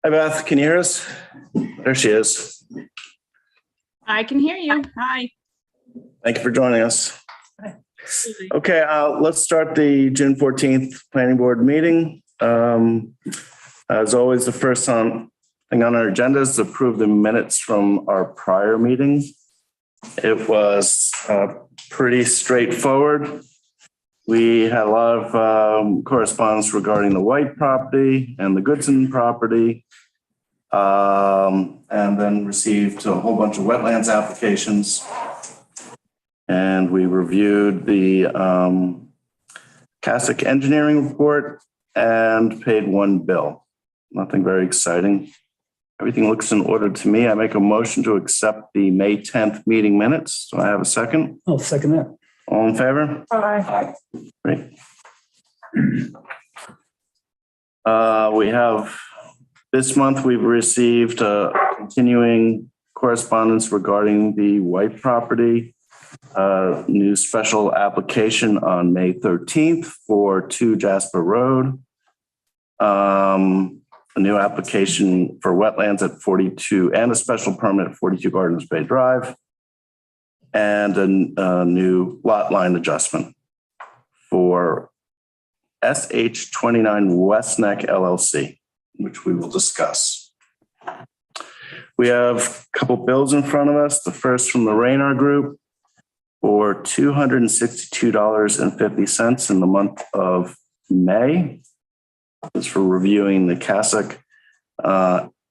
Hi, Beth. Can you hear us? There she is. I can hear you. Hi. Thank you for joining us. Okay, let's start the June 14th Planning Board meeting. As always, the first thing on our agenda is to approve the minutes from our prior meeting. It was pretty straightforward. We had a lot of correspondence regarding the White property and the Goodson property, and then received a whole bunch of wetlands applications. And we reviewed the CASIC engineering report and paid one bill. Nothing very exciting. Everything looks in order to me. I make a motion to accept the May 10th meeting minutes. Do I have a second? I'll second that. All in favor? Hi. Great. We have, this month we've received continuing correspondence regarding the White property. New special application on May 13th for 2 Jasper Road. A new application for wetlands at 42 and a special permit at 42 Gardens Bay Drive. And a new lot line adjustment for SH29 West Neck LLC, which we will discuss. We have a couple bills in front of us. The first from the Raynar Group for $262.50 in the month of May. This is for reviewing the CASIC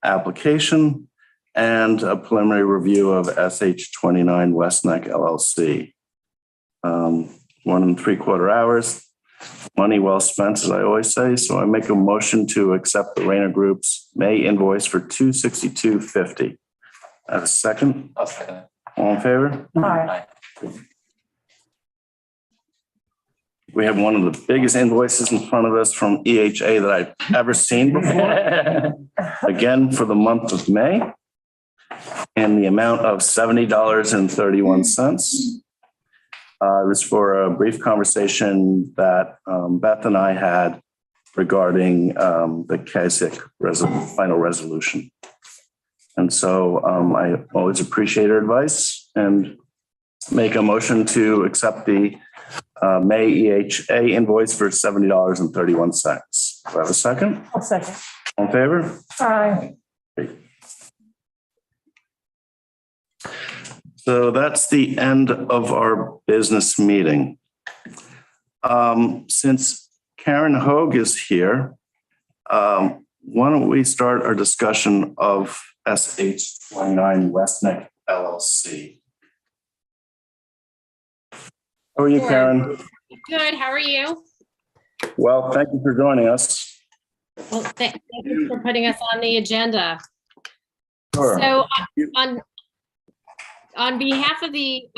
application and a preliminary review of SH29 West Neck LLC. 1 3/4 hours. Money well spent, as I always say. So I make a motion to accept the Raynar Group's May invoice for $262.50. I have a second. I'll second it. All in favor? Hi. We have one of the biggest invoices in front of us from EHA that I've ever seen before. Again, for the month of May, in the amount of $70.31. It was for a brief conversation that Beth and I had regarding the CASIC final resolution. And so I always appreciate her advice and make a motion to accept the May EHA invoice for $70.31. Do I have a second? I'll second. All in favor? Hi. So that's the end of our business meeting. Since Karen Hogue is here, why don't we start our discussion of SH29 West Neck LLC. How are you, Sure. Karen? Good, how are you? Well, thank you for joining us. Well, thank you for putting us on the agenda. Sure. So on behalf of the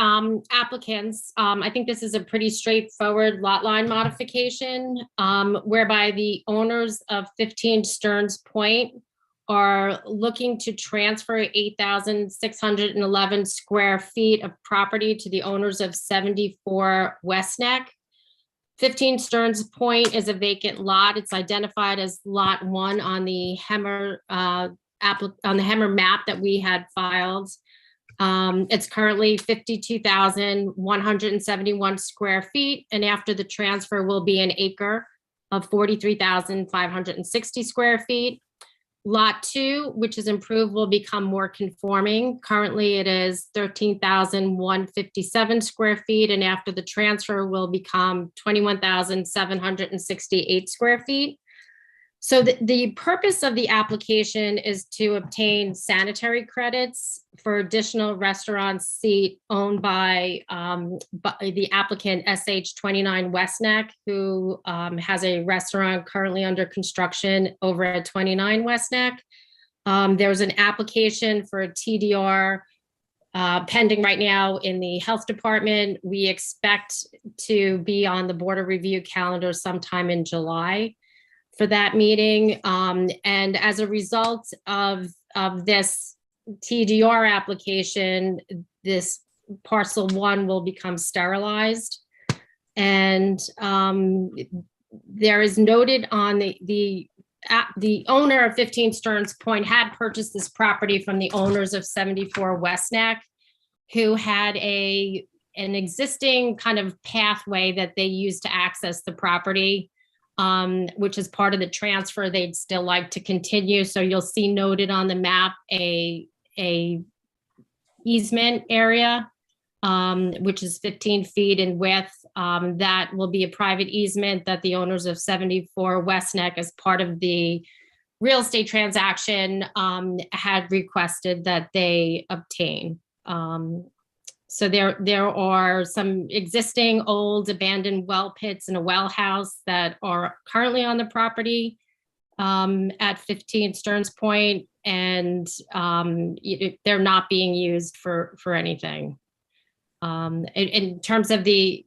applicants, I think this is a pretty straightforward lot line modification, whereby the owners of 15 Stearns Point are looking to transfer 8,611 square feet of property to the owners of 74 West Neck. 15 Stearns Point is a vacant lot. It's identified as lot 1 on the Hemmer map that we had filed. It's currently 52,171 square feet, and after the transfer will be an acre of 43,560 square feet. Lot 2, which is improved, will become more conforming. Currently, it is 13,157 square feet, and after the transfer will become 21,768 square feet. So the purpose of the application is to obtain sanitary credits for additional restaurant seat owned by the applicant SH29 West Neck, who has a restaurant currently under construction over at 29 West Neck. There's an application for a TDR pending right now in the health department. We expect to be on the board of review calendar sometime in July for that meeting. And as a result of this TDR application, this parcel 1 will become sterilized. And there is noted on the the owner of 15 Stearns Point had purchased this property from the owners of 74 West Neck, who had an existing kind of pathway that they used to access the property, which is part of the transfer they'd still like to continue. So you'll see noted on the map a easement area, which is 15 feet in width. That will be a private easement that the owners of 74 West Neck, as part of the real estate transaction, had requested that they obtain. So there are some existing old abandoned well pits and a well house that are currently on the property at 15 Stearns Point, and they're not being used for anything. In terms of the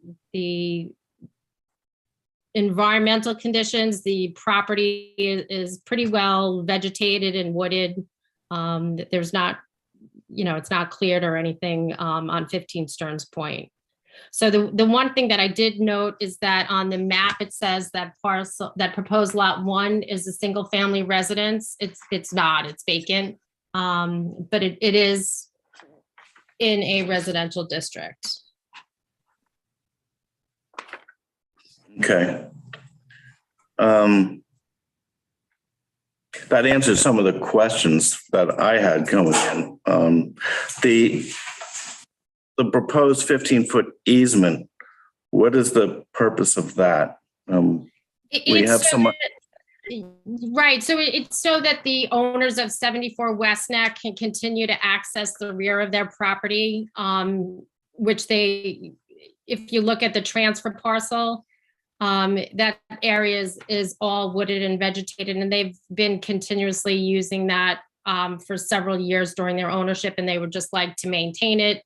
environmental conditions, the property is pretty well vegetated and wooded. There's not, it's not cleared or anything on 15 Stearns Point. So the one thing that I did note is that on the map, it says that proposed lot 1 is a single family residence. It's not, it's vacant. But it is in a residential district. Okay. That answers some of the questions that I had coming in. The proposed 15-foot easement, what is the purpose of that? We have some. Right, so it's so that the owners of 74 West Neck can continue to access the rear of their property, which if you look at the transfer parcel, that area is all wooded and vegetated, and they've been continuously using that for several years during their ownership, and they would just like to maintain it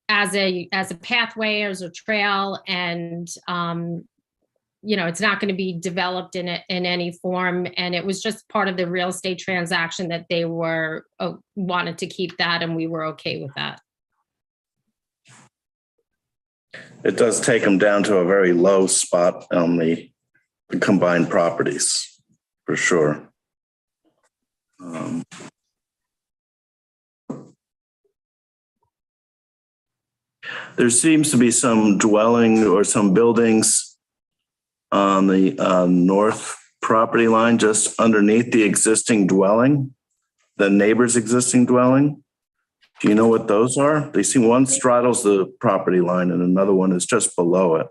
as a pathway, as a trail, and it's not going to be developed in any form. And it was just part of the real estate transaction that they wanted to keep that, and we were okay with that. It does take them down to a very low spot on the combined properties, for sure. There seems to be some dwelling or some buildings on the north property line, just underneath the existing dwelling, the neighbor's existing dwelling. Do you know what those are? They seem, one straddles the property line and another one is just below it.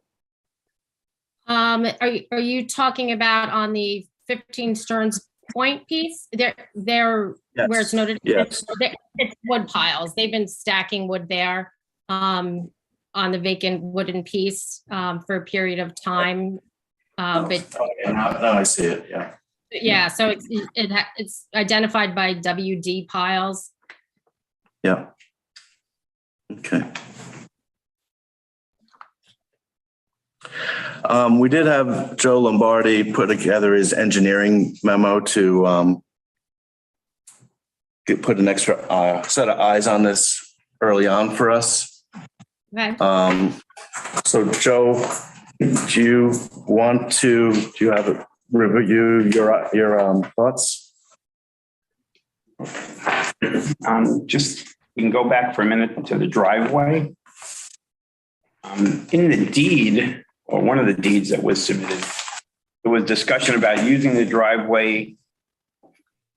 Are you talking about on the 15 Stearns Point piece? They're Yes. Where it's noted. Yes. It's wood piles. They've been stacking wood there on the vacant wooden piece for a period of time. But now I see it. Yeah. yeah, so it's identified by WD piles. Yeah. Okay. We did have Joe Lombardi put together his engineering memo to put an extra set of eyes on this early on for us. Okay. So Joe, do you have a review your thoughts? We can go back for a minute to the driveway. In the deed, or one of the deeds that was submitted, there was discussion about using the driveway,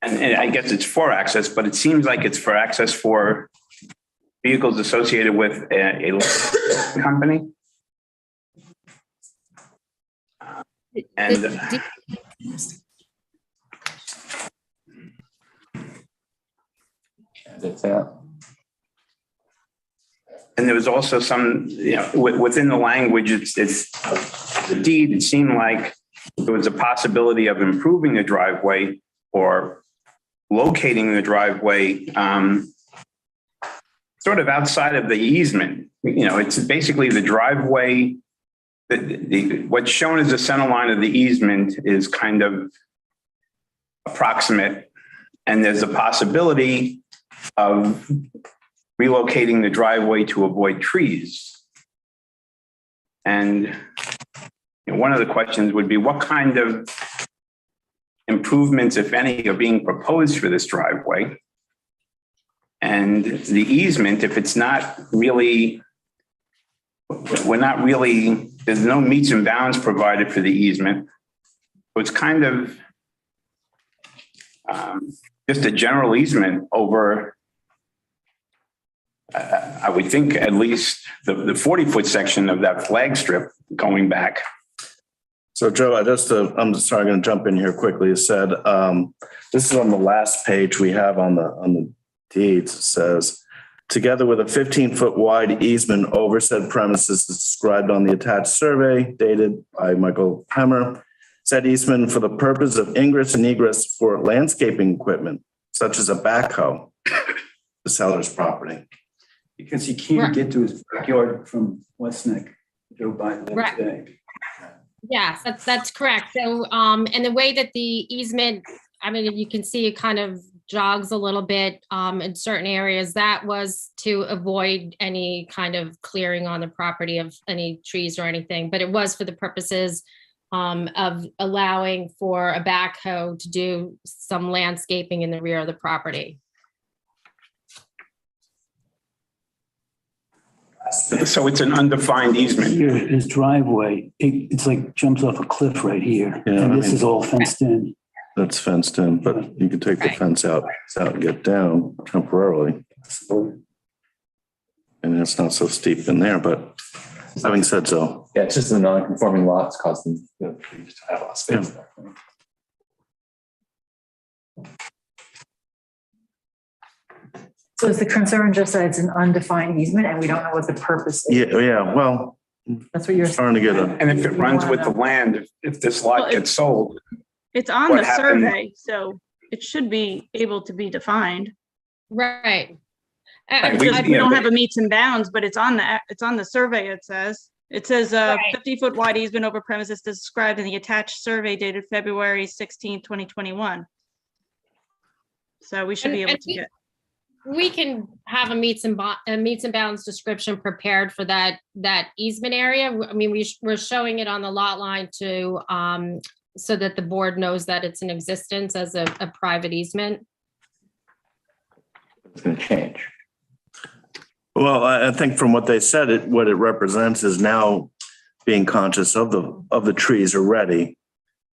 and I guess it's for access, but it seems like it's for access for vehicles associated with a company. And there was also some, within the language, it's the deed, it seemed like there was a possibility of improving the driveway or locating the driveway sort of outside of the easement. It's basically the driveway. What's shown as the center line of the easement is kind of approximate, and there's a possibility of relocating the driveway to avoid trees. And one of the questions would be, what kind of improvements, if any, are being proposed for this driveway. And the easement, if it's not really, there's no meets and bounds provided for the easement. So it's kind of just a general easement over, I would think at least the 40-foot section of that flag strip going back. So Joe, I'm just sorry, I'm going to jump in here quickly. It said, this is on the last page we have on the deeds. It says, together with a 15-foot wide easement over said premises described on the attached survey dated by Michael Hammer, said easement for the purpose of ingress and egress for landscaping equipment, such as a backhoe, the seller's property. Because he can't get to his backyard from West Neck, Joe Biden Right. today. Yes, that's correct. So, and the way that the easement, I mean, you can see it kind of jogs a little bit in certain areas. That was to avoid any kind of clearing on the property of any trees or anything, but it was for the purposes of allowing for a backhoe to do some landscaping in the rear of the property. So it's an undefined easement. Here, his driveway, it's like jumps off a cliff right here. Yeah, And I this mean- is all fenced in. That's fenced in, but you can take the Right. fence out and get down temporarily. And it's not so steep in there, but having said so, Yeah, it's just the non-conforming lots causing, trees to have a lot of space there. So is the concern just that it's an undefined easement and we don't know what the purpose is? yeah, well, That's what you're saying? starting to get a, And if it runs with the land, if this lot gets sold, It's on What the happened- survey, so it should be able to be defined. Right. Right, we- Just, we yeah, don't but- have a meets and bounds, but it's on the survey, it says. It says Right. 50-foot wide easement over premises described in the attached survey dated February 16, 2021. So we should be And- able and to get, We can have a meets and bounds description prepared for that easement area. I mean, we're showing it on the lot line to, so that the board knows that it's in existence as a private easement. It's going to change. well, I think from what they said, what it represents is now being conscious of the trees already.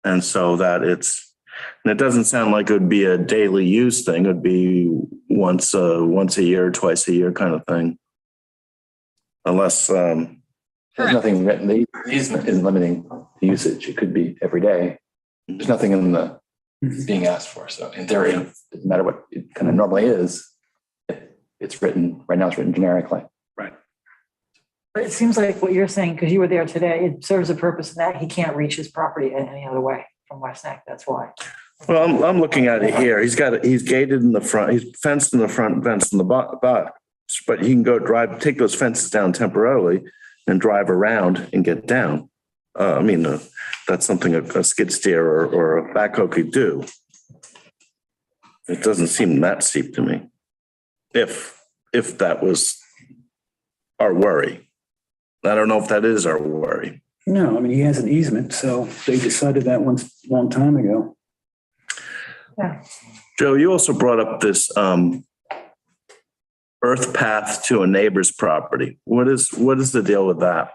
And so that and it doesn't sound like it would be a daily use thing. It'd be once a year, twice a year kind of thing. Unless, There's Correct. nothing written, the easement isn't limiting the usage. It could be every day. There's nothing in the being asked for. So in theory, it doesn't matter what it kind of normally is. It's written, right now it's written generically. But it seems like what you're saying, because you were there today, it serves a purpose in that he can't reach his property in any other way from West Neck. That's why. well, I'm looking at it here. He's gated in the front, he's fenced in the front, fenced in the back. But he can take those fences down temporarily and drive around and get down. That's something a skid steer or a backhoe could do. It doesn't seem that steep to me. If that was our worry. I don't know if that is our worry. No, I mean, he has an easement, so they decided that once, a long time ago. Joe, you also brought up this earth path to a neighbor's property. What is the deal with that?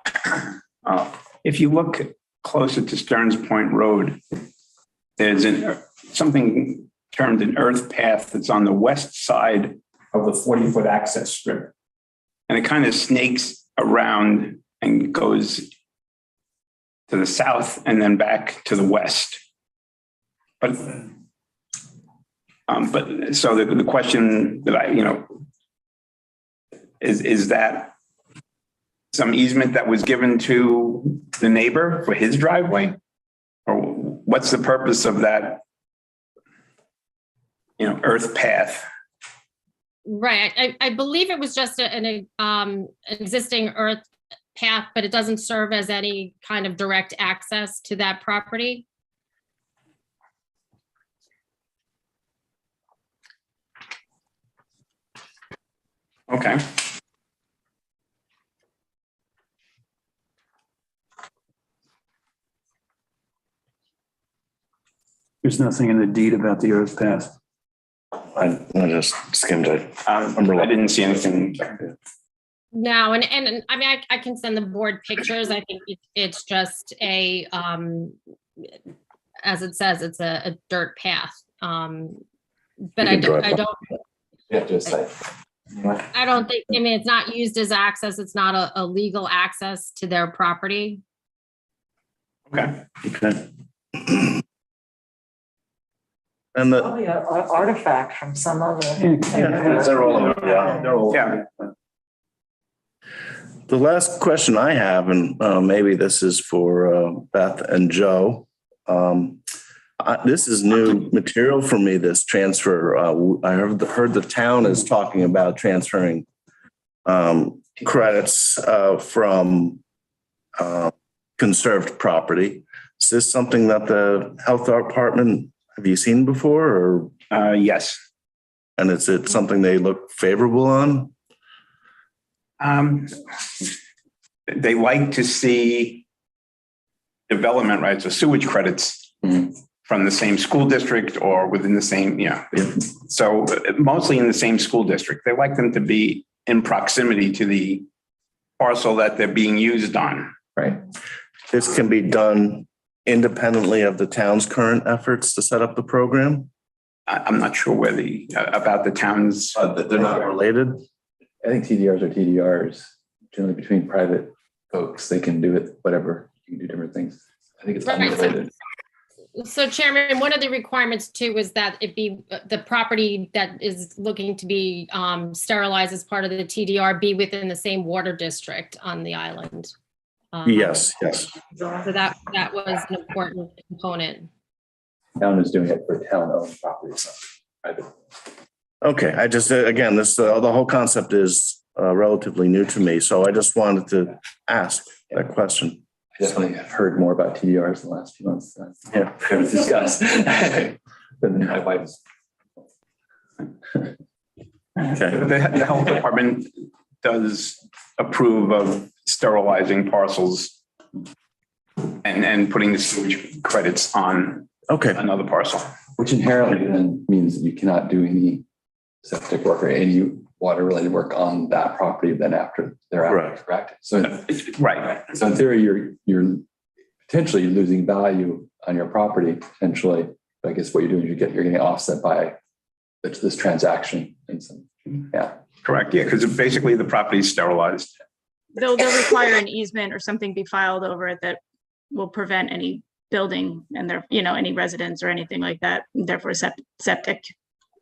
if you look closer to Stearns Point Road, there's something termed an earth path that's on the west side of the 40-foot access strip. And it kind of snakes around and goes to the south and then back to the west. But so the question that is that some easement that was given to the neighbor for his driveway? Or what's the purpose of that, earth path? Right. I believe it was just an existing earth path, but it doesn't serve as any kind of direct access to that property. Okay. There's nothing in the deed about the earth path. I just skimmed it. I didn't see anything. No, and I mean, I can send the board pictures. I think it's just a, as it says, it's a dirt path. But You can drive I by. don't, Yeah, just like. I don't think, I mean, it's not used as access. It's not a legal access to their property. Okay. Okay. And the, Probably an artifact from some other. Yeah, they're all over, yeah. They're all. Yeah. the last question I have, and maybe this is for Beth and Joe. This is new material for me, this transfer. I heard the town is talking about transferring credits from conserved property. Is this something that the health department, have you seen before, or, Yes. and is it something they look favorable on? They like to see development rights or sewage credits from the same school district or within the same, So mostly in the same school district. They like them to be in proximity to the parcel that they're being used on. Right. This can be done independently of the town's current efforts to set up the program? I'm not sure where about the towns. They're not related? I think TDRs are TDRs, generally between private folks, they can do it, whatever, you can do different things. I think it's Right. unrelated. So Chairman, one of the requirements too is that it be the property that is looking to be sterilized as part of the TDR be within the same water district on the island. Yes. So that was an important component. Town is doing it for town-owned properties, not private. Okay, I just, again, this, the whole concept is relatively new to me, so I just wanted to ask that question. I definitely have heard more about TDRs in the last few months. Yeah. To discuss. Than my wife's. Okay, The health department does approve of sterilizing parcels and putting the sewage credits on okay, another parcel. Which inherently then means that you cannot do any septic work or any water-related work on that property then after thereafter, correct? So, Right. so in theory, you're potentially losing value on your property, potentially. I guess what you're doing is you're getting offset by this transaction and some, yeah. Correct. Yeah, because basically the property is sterilized. They'll require an easement or something be filed over it that will prevent any building and there, any residents or anything like that, therefore septic.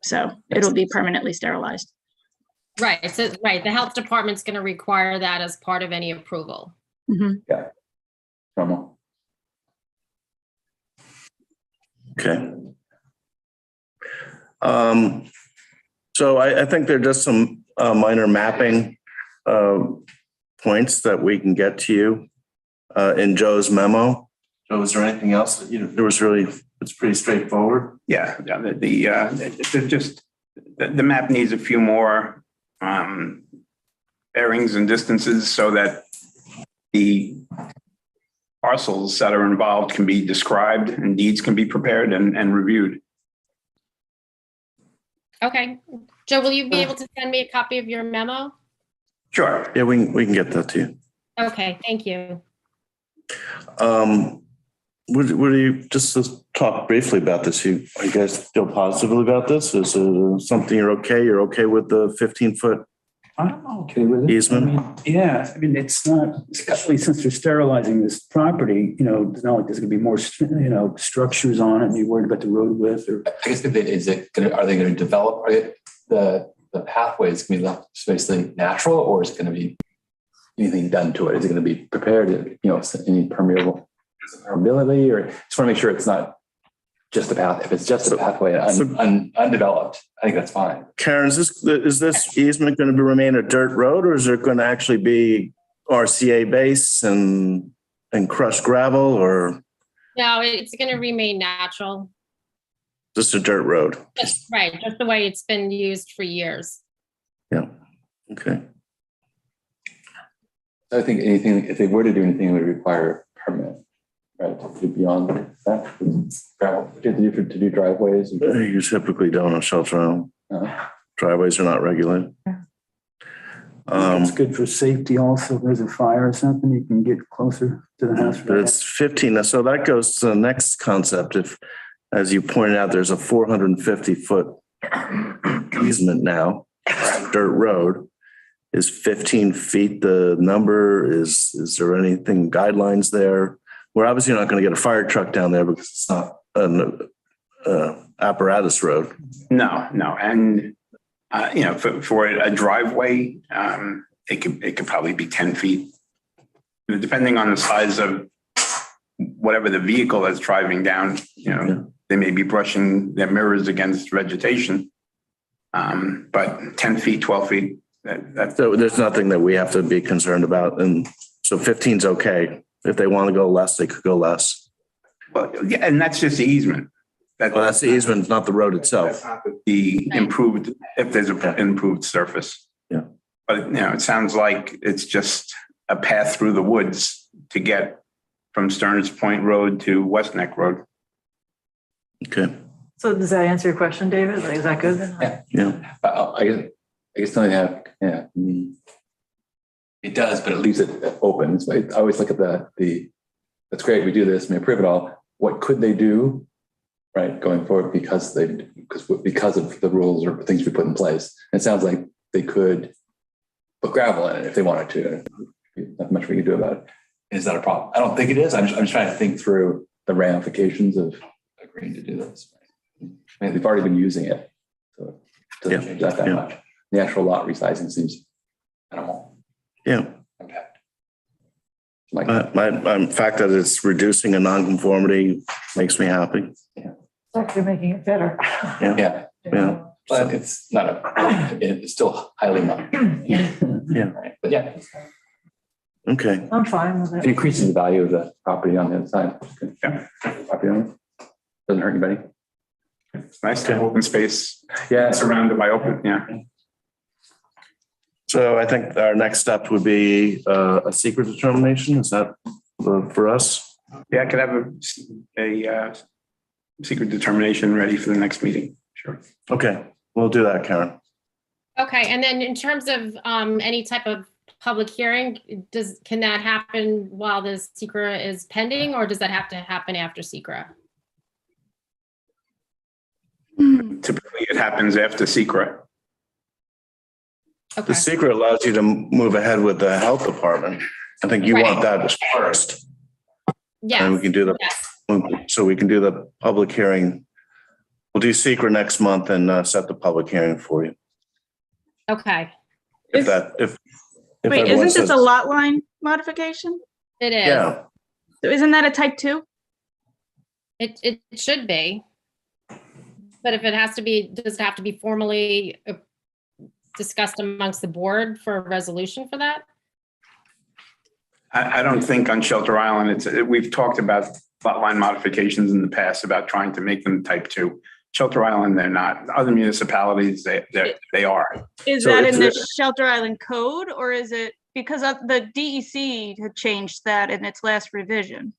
So it'll be permanently sterilized. Right. So, right. The health department's going to require that as part of any approval. Mhm. Normal. okay. So I think there are just some minor mapping points that we can get to you in Joe's memo. Joe, is there anything else that, there was really, it's pretty straightforward? Yeah, the map needs a few more bearings and distances so that the parcels that are involved can be described and deeds can be prepared and reviewed. Okay. Joe, will you be able to send me a copy of your memo? Sure. Yeah, we can get that to you. Okay, thank you. Would you just talk briefly about this? You guys feel positively about this? Is it something you're okay with the 15-foot? I'm okay with it. Easement? It's not, especially since they're sterilizing this property, it's not like there's gonna be more, structures on it and you're worried about the road width or. I guess are they going to develop the pathways going to be left basically natural, or is it going to be anything done to it? Is it going to be prepared, any permeability, or just want to make sure it's not just a path. If it's just a pathway undeveloped, I think that's fine. Karen, is this easement going to remain a dirt road, or is it going to actually be RCA base and crushed gravel, or No, it's going to remain natural. just a dirt road? Just the way it's been used for years. Yeah. Okay. I think if they were to do anything, it would require a permit. right, to do beyond that. Gravel, to do driveways. You typically don't on Shelter Island. Uh, Driveways are not regulated. It's good for safety also. If there's a fire or something, you can get closer to the house. But it's 15. So that goes to the next concept. If, as you pointed out, there's a 450-foot easement now, dirt road. Is 15 feet the number? Is there anything guidelines there? We're obviously not going to get a fire truck down there because it's not an apparatus road. No. And, for a driveway, it could probably be 10 feet. Depending on the size of whatever the vehicle that's driving down, they may be brushing their mirrors against vegetation. But 10 feet, 12 feet, that's So there's nothing that we have to be concerned about. And so 15 is okay. If they want to go less, they could go less. well, yeah, and that's just the easement. Well, that's the easement, not the road itself. That's not the improved, if there's an improved surface. Yeah. But, it sounds like it's just a path through the woods to get from Stearns Point Road to West Neck Road. Okay. So does that answer your question, David? Like, is that good then? Yeah. Yeah. I guess the only thing it does, but it leaves it open. So I always look at that's great, we do this, we approve it all. What could they do, right, going forward because of the rules or things we put in place? And it sounds like they could put gravel in it if they wanted to. Not much we can do about it. Is that a problem? I don't think it is. I'm just trying to think through the ramifications of agreeing to do this. I mean, they've already been using it, so it doesn't change that much. The actual lot resizing seems minimal Yeah. impact. The fact that it's reducing a nonconformity makes me happy. It's actually making it better. Yeah, Yeah. but it's not it's still highly not. Yeah. Right. But yeah, Okay. I'm fine with it it. increases the value of the property on the other side. Yeah. Property owner. Doesn't hurt anybody. It's nice to have open space Yeah. surrounded by open, yeah. So I think our next step would be a secret determination. Is that for us? Yeah, I could have a secret determination ready for the next meeting. Sure. Okay, we'll do that, Karen. Okay, and then in terms of any type of public hearing, can that happen while the secret is pending, or does that have to happen after secret? Typically, it happens after secret. The Okay, secret allows you to move ahead with the health department. I think you want that as first. And we yes, can do the public hearing. We'll do secret next month and set the public hearing for you. okay, If Wait, everyone isn't this a says- lot line modification? it is. Yeah, So isn't that a type 2? It should be. But if it has to be, does it have to be formally discussed amongst the board for a resolution for that? I don't think on Shelter Island, we've talked about lot line modifications in the past about trying to make them type 2. Shelter Island, they're not. Other municipalities, they are. Is So that it's in the Shelter Island code, or is it because of the DEC had changed that in its last revision?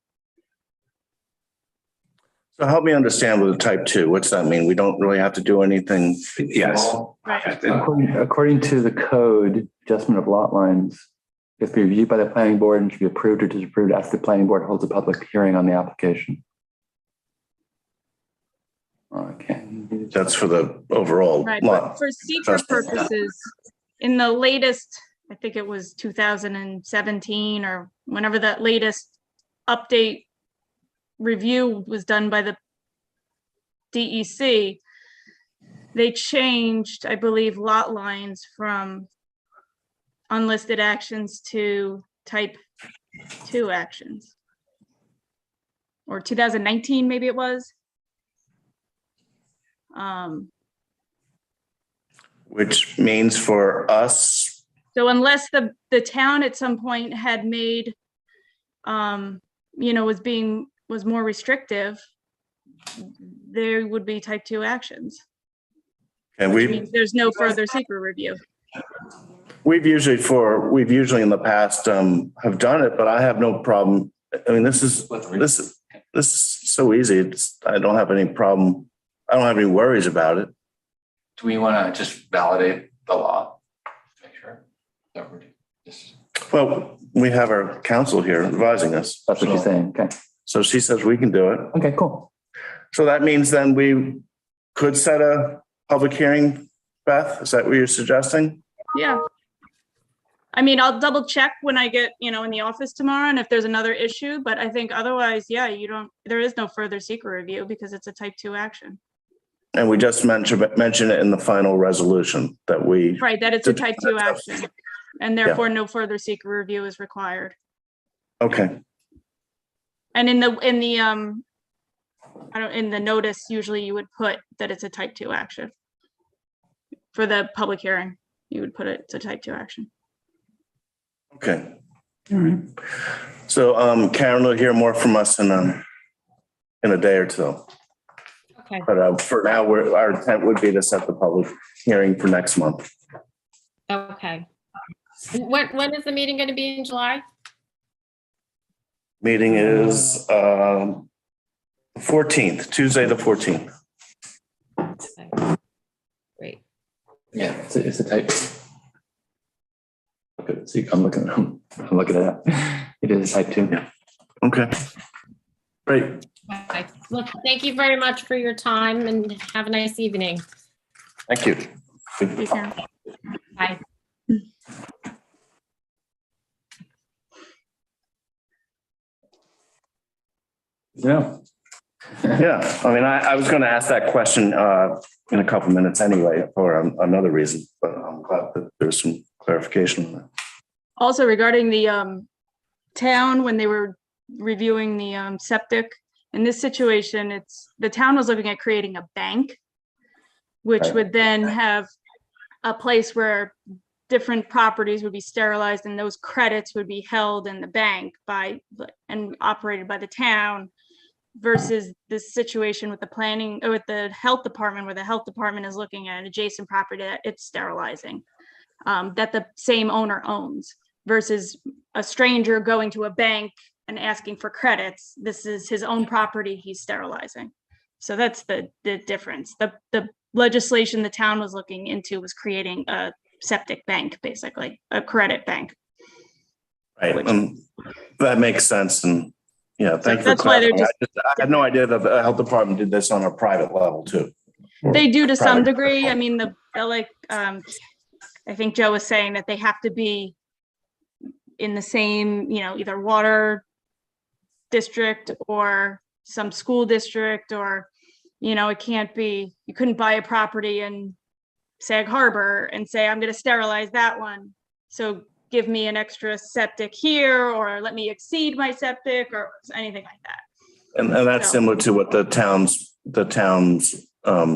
so help me understand with the type 2, what's that mean? We don't really have to do anything. Yes. According to the code, adjustment of lot lines, if reviewed by the planning board and should be approved or disapproved after the planning board holds a public hearing on the application. Okay. That's for the overall Right, lot. but for secret purposes, in the latest, I think it was 2017 or whenever that latest update review was done by the DEC, they changed, I believe, lot lines from unlisted actions to type 2 actions. Or 2019, maybe it was. Which means for us, So unless the town at some point had made, was more restrictive, there would be type 2 actions. and Which means there's no further secret review. we've usually in the past have done it, but I have no problem I mean, this is so easy. I don't have any problem. I don't have any worries about it. Do we want to just validate the law? Make sure that we're just, Well, we have our counsel here advising us. that's what she's saying. Okay. So she says we can do it. Okay, cool. So that means then we could set a public hearing, Beth? Is that what you're suggesting? Yeah. I mean, I'll double check when I get, in the office tomorrow and if there's another issue, but I think otherwise, yeah, there is no further secret review because it's a type 2 action. And we just mention it in the final resolution that we, Right, that it's a type 2 action. And therefore no further secret review is required. okay, And in the notice, usually you would put that it's a type 2 action. For the public hearing, you would put it's a type 2 action. okay. All right. So Karen will hear more from us in a day or two. Okay. But for now, our intent would be to set the public hearing for next month. Okay. When is the meeting going to be in July? Meeting is 14th, Tuesday, the 14th. Okay. Great. Yeah, it's a type. Okay, see, I'm looking it up. It is type 2. Yeah. Okay. Great. Okay. Look, thank you very much for your time and have a nice evening. Thank you. Take care. Bye. Yeah. Yeah, I mean, I was going to ask that question in a couple minutes anyway, for another reason, but I'm glad that there's some clarification on that. Also regarding the town, when they were reviewing the septic, in this situation, the town was looking at creating a bank, which Right. would then have a place where different properties would be sterilized and those credits would be held in the bank and operated by the town, versus this situation with the planning or with the health department, where the health department is looking at an adjacent property that it's sterilizing, that the same owner owns, versus a stranger going to a bank and asking for credits. This is his own property he's sterilizing. So that's the difference. The legislation the town was looking into was creating a septic bank, basically, a credit bank. Right, that makes sense, and yeah, thank you for That's why they're clarifying. I had no idea that the health department did this on a private level too. They do to some Private. degree. I mean, I think Joe was saying that they have to be in the same, either water district or some school district, or, it can't be, you couldn't buy a property in Sag Harbor and say, I'm going to sterilize that one. So give me an extra septic here, or let me exceed my septic, or anything like that. And that's So- similar to what the town's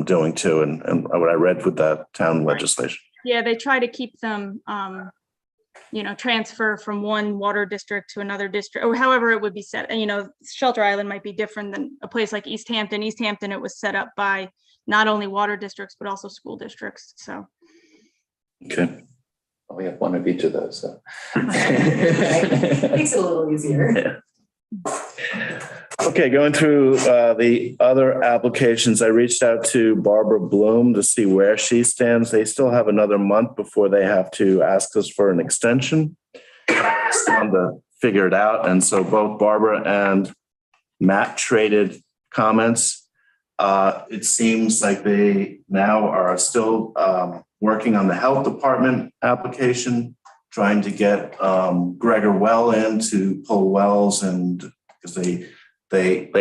doing too, and what I read with that town legislation. Yeah, they try to keep them, transfer from one water district to another district, or however it would be set. And, Shelter Island might be different than a place like East Hampton. East Hampton, it was set up by not only water districts, but also school districts. So, Okay. We have one of each of those, so. Makes it a little easier. Okay, going through the other applications, I reached out to Barbara Bloom to see where she stands. They still have another month before they have to ask us for an extension. It's time to figure it out. And so both Barbara and Matt traded comments. It seems like they now are still working on the health department application, trying to get Gregor Well in to pull wells, and because they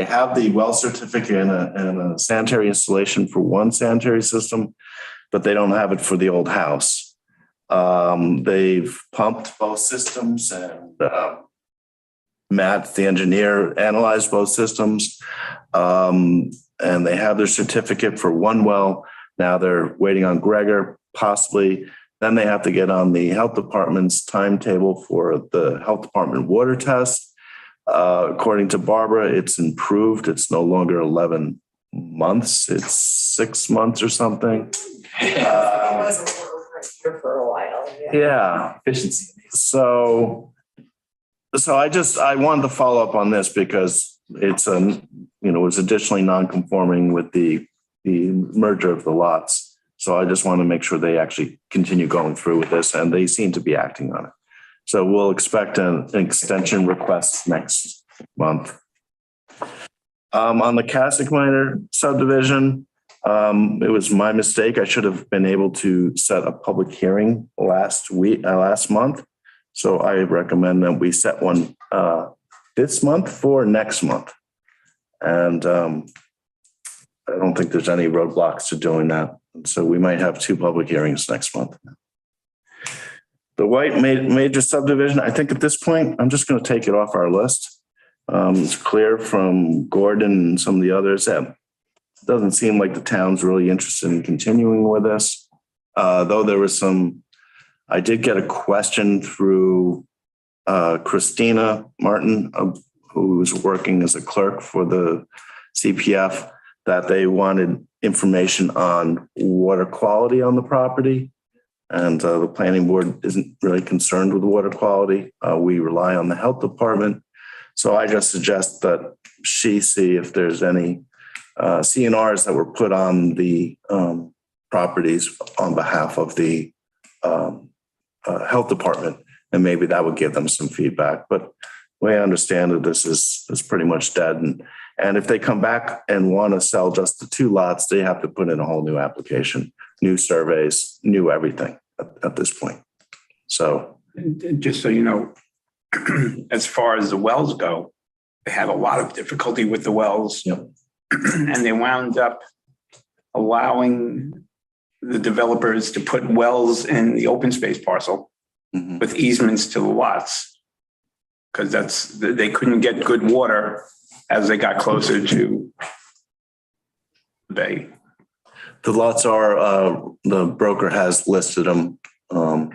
have the well certificate and a sanitary installation for one sanitary system, but they don't have it for the old house. They've pumped both systems, and Matt, the engineer, analyzed both systems, and they have their certificate for one well. Now they're waiting on Gregor, possibly. Then they have to get on the health department's timetable for the health department water test. According to Barbara, it's improved. It's no longer 11 months. It's 6 months or something. It was a little over a year for a while. Yeah. Efficiency. So So I wanted to follow up on this because it's it's additionally non-conforming with the merger of the lots. So I just want to make sure they actually continue going through with this, and they seem to be acting on it. So we'll expect an extension request next month. On the Cassick Minor subdivision, it was my mistake. I should have been able to set a public hearing last month. So I recommend that we set one this month for next month. And I don't think there's any roadblocks to doing that. So we might have 2 public hearings next month. The White major subdivision, I think at this point, I'm just going to take it off our list. It's clear from Gordon and some of the others that it doesn't seem like the town's really interested in continuing with this. Though there was I did get a question through Christina Martin, who was working as a clerk for the CPF, that they wanted information on water quality on the property. And the planning board isn't really concerned with water quality. We rely on the health department. So I just suggest that she see if there's any CNRs that were put on the properties on behalf of the health department, and maybe that would give them some feedback. But the way I understand it, this is pretty much dead. And if they come back and want to sell just the 2 lots, they have to put in a whole new application, new surveys, new everything at this point. So Just so you know, as far as the wells go, they had a lot of difficulty with the wells. Yep. And they wound up allowing the developers to put wells in the open space parcel with easements to the lots. Because they couldn't get good water as they got closer to the bay. the lots are, the broker has listed them.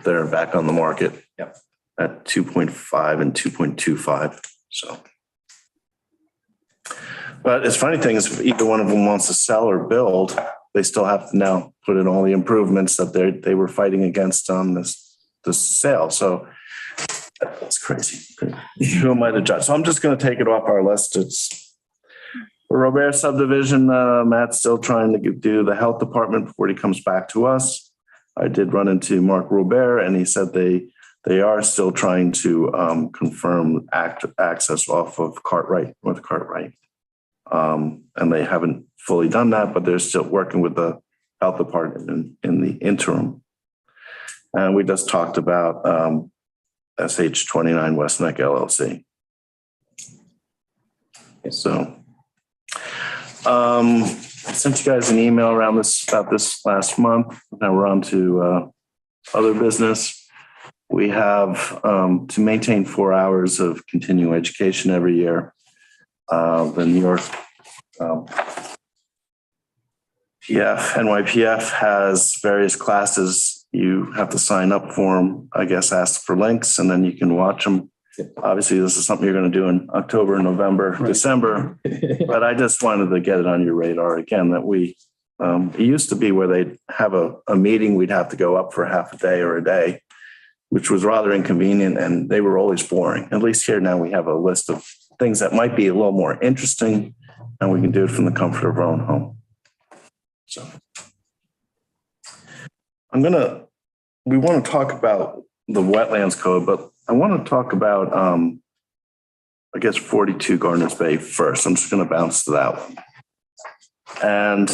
They're back on the market. Yep. At 2.5 and 2.25. So. But it's funny thing is if either one of them wants to sell or build, they still have to now put in all the improvements that they were fighting against on this sale. So that's crazy. Who am I to judge? So I'm just going to take it off our list. It's Robert subdivision. Matt's still trying to do the health department before he comes back to us. I did run into Mark Robert and he said they are still trying to confirm access off of Cartwright, North Cartwright. And they haven't fully done that, but they're still working with the health department in the interim. And we just talked about SH29 West Neck LLC. So I sent you guys an email around about this last month. Now we're on to other business. We have to maintain 4 hours of continuing education every year. The New York NYPF has various classes. You have to sign up for them, I guess, ask for links, and then you can watch them. Obviously, this is something you're going to do in October, November, right. December, but I just wanted to get it on your radar again that we, it used to be where they'd have a meeting, we'd have to go up for half a day or a day, which was rather inconvenient, and they were always boring. At least here now we have a list of things that might be a little more interesting, and we can do it from the comfort of our own home. So we want to talk about the wetlands code, but I want to talk about, I guess, 42 Gardeners Bay first. I'm just going to bounce to that one. And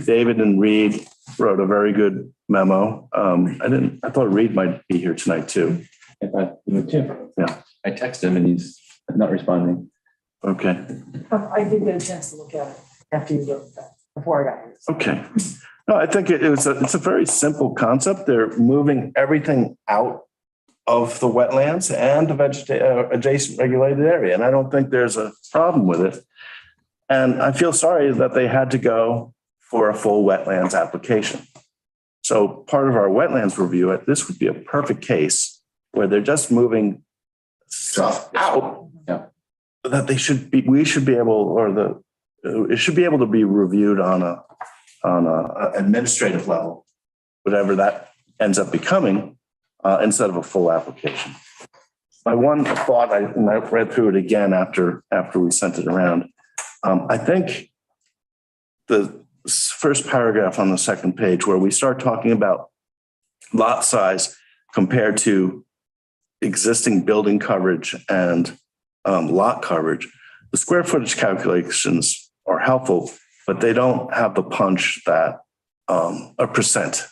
David and Reed wrote a very good memo. I thought Reed might be here tonight too. I would too. Yeah. I texted him and he's not responding. Okay. I did get a chance to look at it after you wrote that, before I got here. Okay. No, I think it's a very simple concept. They're moving everything out of the wetlands and the adjacent regulated area. And I don't think there's a problem with it. And I feel sorry that they had to go for a full wetlands application. So part of our wetlands review, this would be a perfect case where they're just moving stuff out. Yeah. That it should be able to be reviewed on a administrative level, whatever that ends up becoming, instead of a full application. my one thought, and I read through it again after we sent it around. I think the first paragraph on the second page where we start talking about lot size compared to existing building coverage and lot coverage, the square footage calculations are helpful, but they don't have the punch that a percent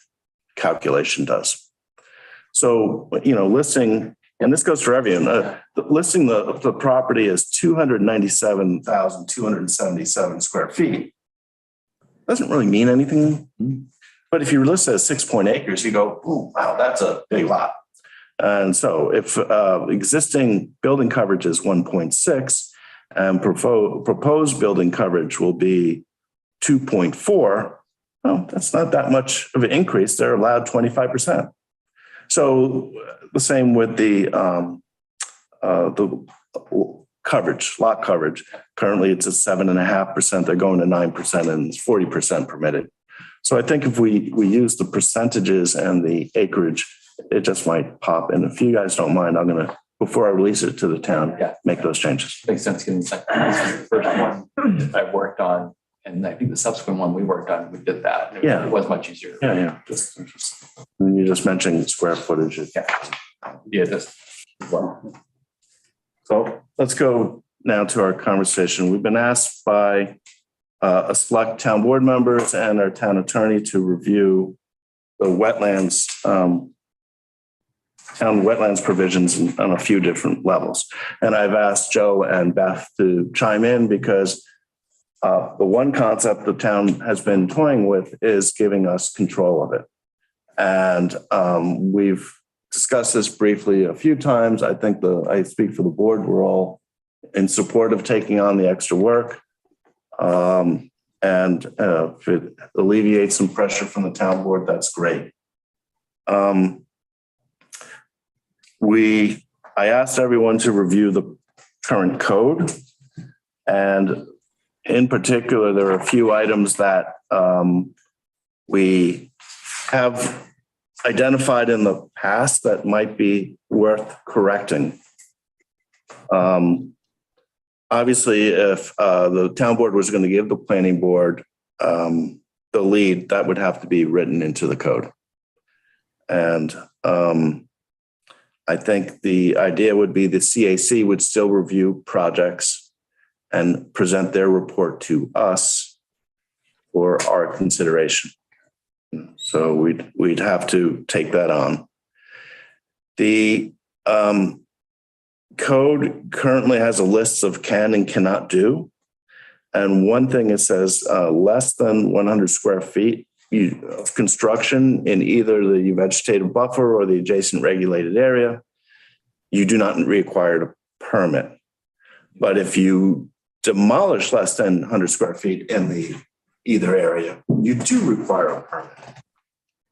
calculation does. So, listing, and this goes for everyone, listing the property as 297,277 square feet doesn't really mean anything. But if you list it as 6 acres, you go, "Ooh, wow, that's a big lot." And so if existing building coverage is 1.6 and proposed building coverage will be 2.4, well, that's not that much of an increase. They're allowed 25%. So the same with the coverage, lot coverage. Currently, it's at 7.5%. They're going to 9%, and it's 40% permitted. So I think if we use the percentages and the acreage, it just might pop. And if you guys don't mind, I'm going to, before I release it to the town, make those changes. Makes sense, given the first one I worked on, and I think the subsequent one we worked on, we did that. Yeah. It was much easier. Yeah. And you just mentioned square footage. Yeah, just, well, So let's go now to our conversation. We've been asked by a select town board members and our town attorney to review the wetlands, town wetlands provisions on a few different levels. And I've asked Joe and Beth to chime in because the one concept the town has been toying with is giving us control of it. And we've discussed this briefly a few times. I think I speak for the board. We're all in support of taking on the extra work. And if it alleviates some pressure from the town board, that's great. I asked everyone to review the current code. And in particular, there are a few items that we have identified in the past that might be worth correcting. Obviously, if the town board was going to give the planning board the lead, that would have to be written into the code. And I think the idea would be the CAC would still review projects and present their report to us for our consideration. So we'd have to take that on. The code currently has a list of can and cannot do. And one thing it says less than 100 square feet of construction in either the vegetative buffer or the adjacent regulated area, you do not require a permit. But if you demolish less than 100 square feet in the either area, you do require a permit.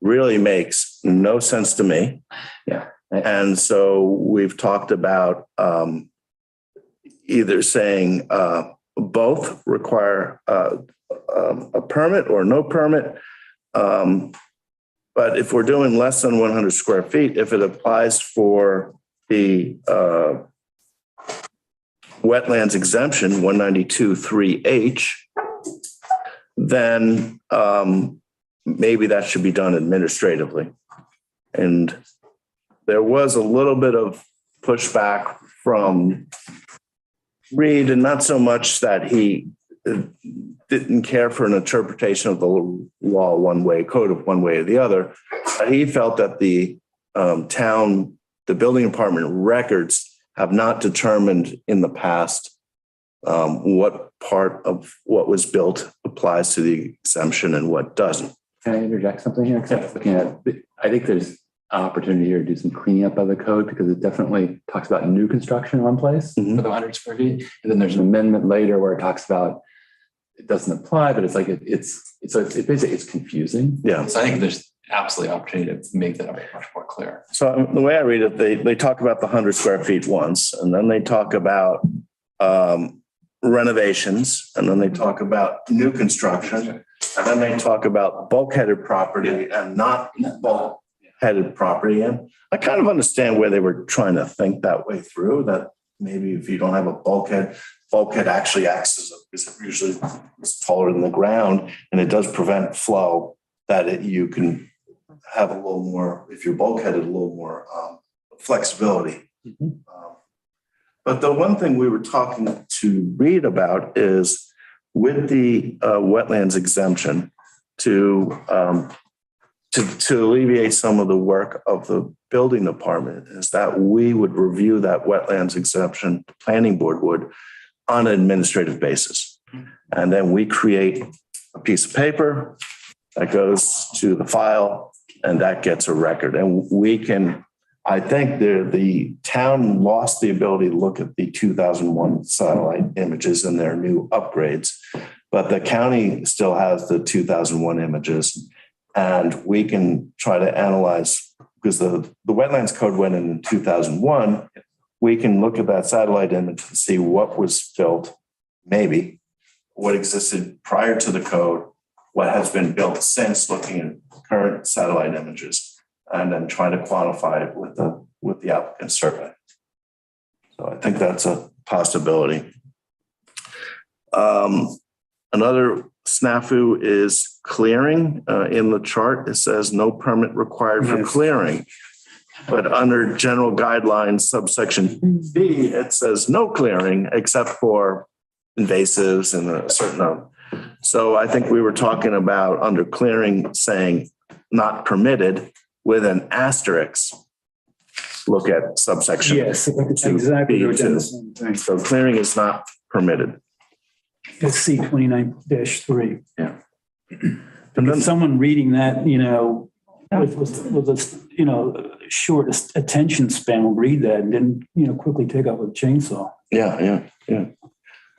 Really makes no sense to me. Yeah. And so we've talked about either saying both require a permit or no permit. But if we're doing less than 100 square feet, if it applies for the wetlands exemption 192.3H, then maybe that should be done administratively. And there was a little bit of pushback from Reed, and not so much that he didn't care for an interpretation of the law one way, code of one way or the other. He felt that the the building department records have not determined in the past what part of what was built applies to the exemption and what doesn't. can I interject something here? Because I was looking at, I think there's an opportunity here to do some cleaning up of the code because it definitely talks about new construction in one place for the 100 square feet. And then there's an amendment later where it talks about it doesn't apply, but it's like it's basically it's confusing. Yeah. So I think there's absolutely opportunity to make that much more clear. So the way I read it, they talk about the 100 square feet once, and then they talk about renovations, and then they talk about new construction, and then they talk about bulkheaded property and not bulk bulkheaded property in. I kind of understand where they were trying to think that way through, that maybe if you don't have a bulkhead actually acts as because it usually is taller than the ground and it does prevent flow, that you can have a little more, if you're bulkheaded, a little more flexibility. But the one thing we were talking to Reed about is with the wetlands exemption to alleviate some of the work of the building department is that we would review that wetlands exemption, the planning board would, on an administrative basis. And then we create a piece of paper that goes to the file and that gets a record. And we can, I think the town lost the ability to look at the 2001 satellite images and their new upgrades, but the county still has the 2001 images. And we can try to analyze, because the wetlands code went in 2001, we can look at that satellite image and see what was built, maybe what existed prior to the code, what has been built since, looking at current satellite images, and then try to quantify it with the applicant survey. So I think that's a possibility. Another snafu is clearing. In the chart, it says no permit required for clearing. But under general guidelines, subsection B, it says no clearing except for invasives and a certain amount. So I think we were talking about under clearing saying not permitted with an asterisk. Look at subsection. Yes, exactly. B2. So clearing is not permitted. It's C 29-3. Yeah. And then someone reading that, with a, short attention span will read that and then, quickly take out with a chainsaw. Yeah.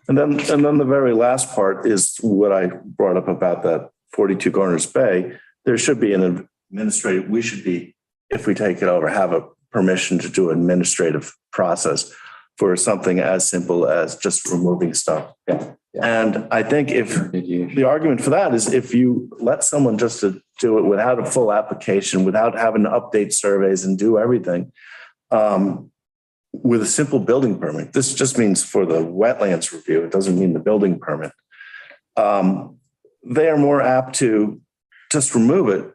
And then the very last part is what I brought up about that 42 Garners Bay. There should be an administrative, we should be, if we take it over, have a permission to do an administrative process for something as simple as just removing stuff. Yeah. And I think if the argument for that is if you let someone just to do it without a full application, without having to update surveys and do everything, with a simple building permit, this just means for the wetlands review, it doesn't mean the building permit. They are more apt to just remove it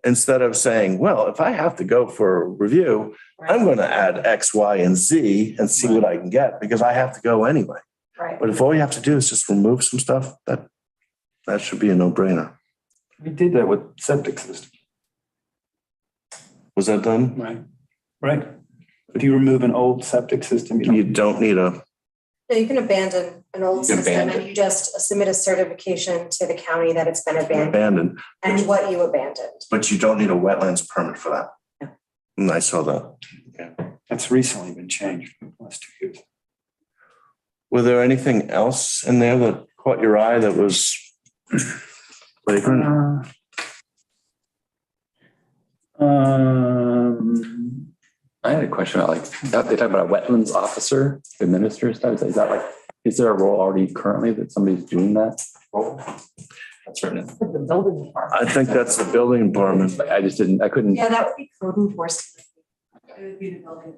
instead of saying, well, if I have to go for a review, I'm going to add X, Y, and Z and see what I can get because I have to go anyway. Right. But if all you have to do is just remove some stuff, that should be a no-brainer. We did that with septic system. Was that done? Right. If you remove an old septic system, You don't need a, No, you can abandon an old You can system abandon. and you just submit a certification to the county that it's been abandoned abandoned, and what you abandoned. but you don't need a wetlands permit for that. And I saw that. that's recently been changed in the last 2 years. Were there anything else in there that caught your eye that was flagrant? I had a question about they talk about a wetlands officer who administers stuff. Is that is there a role already currently that somebody's doing that role? That's certain. The building department. I think that's the building department. But I couldn't, Yeah, that would be code enforcement. It would be the building.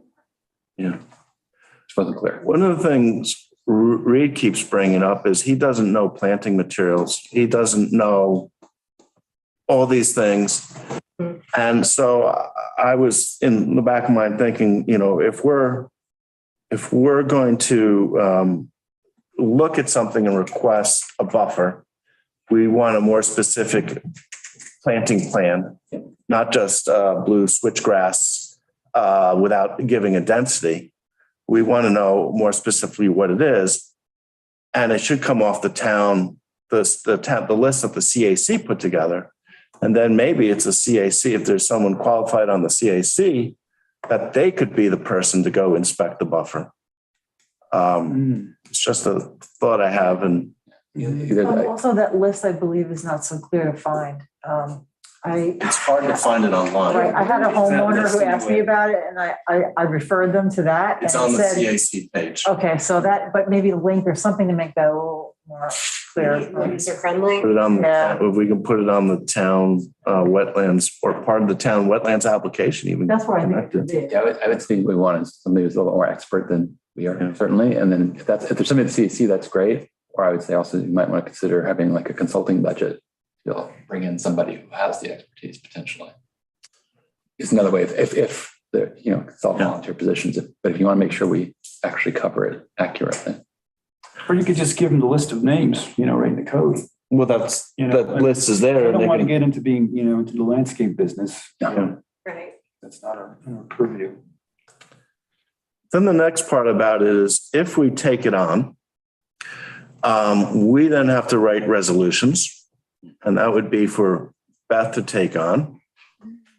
Yeah. it wasn't clear. One of the things Reed keeps bringing up is he doesn't know planting materials. He doesn't know all these things. And so I was in the back of my mind thinking, if we're going to look at something and request a buffer, we want a more specific planting plan, not just blue switchgrass without giving a density. We want to know more specifically what it is. And it should come off the list that the CAC put together. And then maybe it's a CAC, if there's someone qualified on the CAC, that they could be the person to go inspect the buffer. It's just a thought I have. And Also, that list, I believe, is not so clear to find. it's hard to find it online. Right, I had a homeowner who asked me about it and I referred them to that. It's and on it the said, CAC page. okay, so but maybe a link or something to make that a little more clear. User friendly. Put it on, Yeah. if we can put it on the town wetlands or part of the town wetlands application even. That's where I think it connected. should be. Yeah, I would think we want is somebody who's a little more expert than we are, certainly. And then if there's something to CEC, that's great. Or I would say also you might want to consider having like a consulting budget. You'll bring in somebody who has the expertise potentially. It's another way if the, it's all volunteer positions, but if you want to make sure we actually cover it accurately. Or you could just give them the list of names, right in the code. Well, that's, You know, that list is there. I and don't they want to can- get into being, into the landscape business. Yeah. Right. That's not our purview. Then the next part about it is if we take it on, we then have to write resolutions. And that would be for Beth to take on,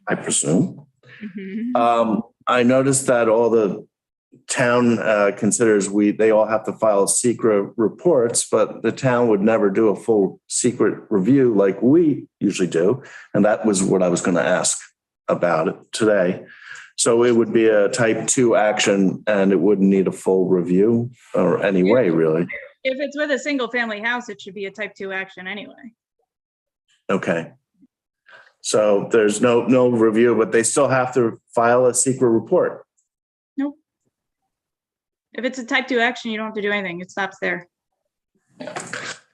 I presume. Mhm. I noticed that all the town considers they all have to file secret reports, but the town would never do a full secret review like we usually do. And that was what I was going to ask about it today. So it would be a type 2 action and it wouldn't need a full review or any way, really. If it's with a single family house, it should be a type 2 action anyway. Okay. So there's no review, but they still have to file a secret report. Nope. If it's a type 2 action, you don't have to do anything. It stops there.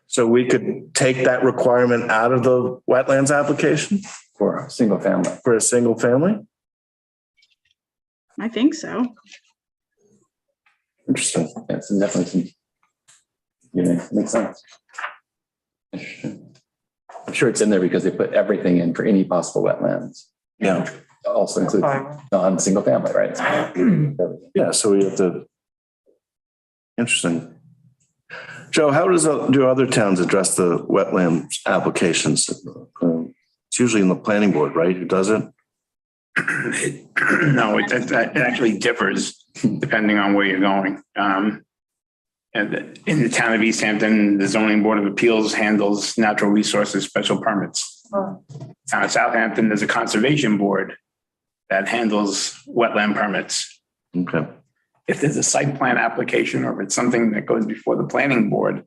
So we could take that requirement out of the wetlands application For a single family. for a single family? I think so. Interesting. It's definitely makes sense. Interesting. I'm sure it's in there because they put everything in for any possible wetlands. Yeah. Also includes non-single family, right? Yeah. So we have to. Interesting. Joe, how do other towns address the wetlands applications? It's usually in the planning board, right? Who does it? No, it actually differs depending on where you're going. And in the town of East Hampton, the zoning board of appeals handles natural resources special permits. Oh. Town of Southampton, there's a conservation board that handles wetland permits. Okay. If there's a site plan application or if it's something that goes before the planning board,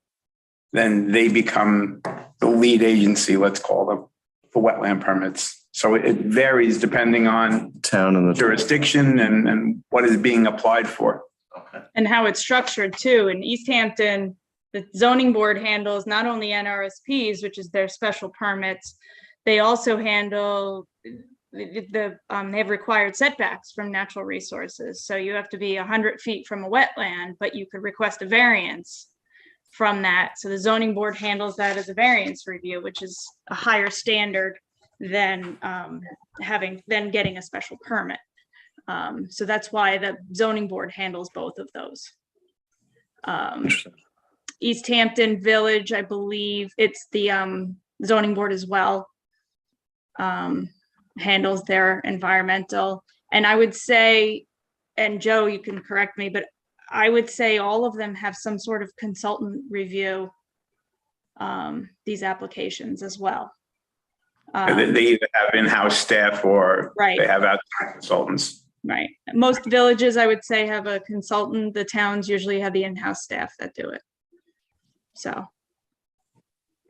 then they become the lead agency, let's call them, for wetland permits. So it varies depending on Town and the jurisdiction and what is being applied for. And how it's structured too. In East Hampton, the zoning board handles not only NRSPs, which is their special permits, they also handle they have required setbacks from natural resources. So you have to be 100 feet from a wetland, but you could request a variance from that. So the zoning board handles that as a variance review, which is a higher standard than getting a special permit. So that's why the zoning board handles both of those. East Hampton Village, I believe it's the zoning board as well. Handles their environmental. And I would say, and Joe, you can correct me, but I would say all of them have some sort of consultant review these applications as well. They either have in-house staff or Right. they have outside consultants. Right. Most villages, I would say, have a consultant. The towns usually have the in-house staff that do it. So,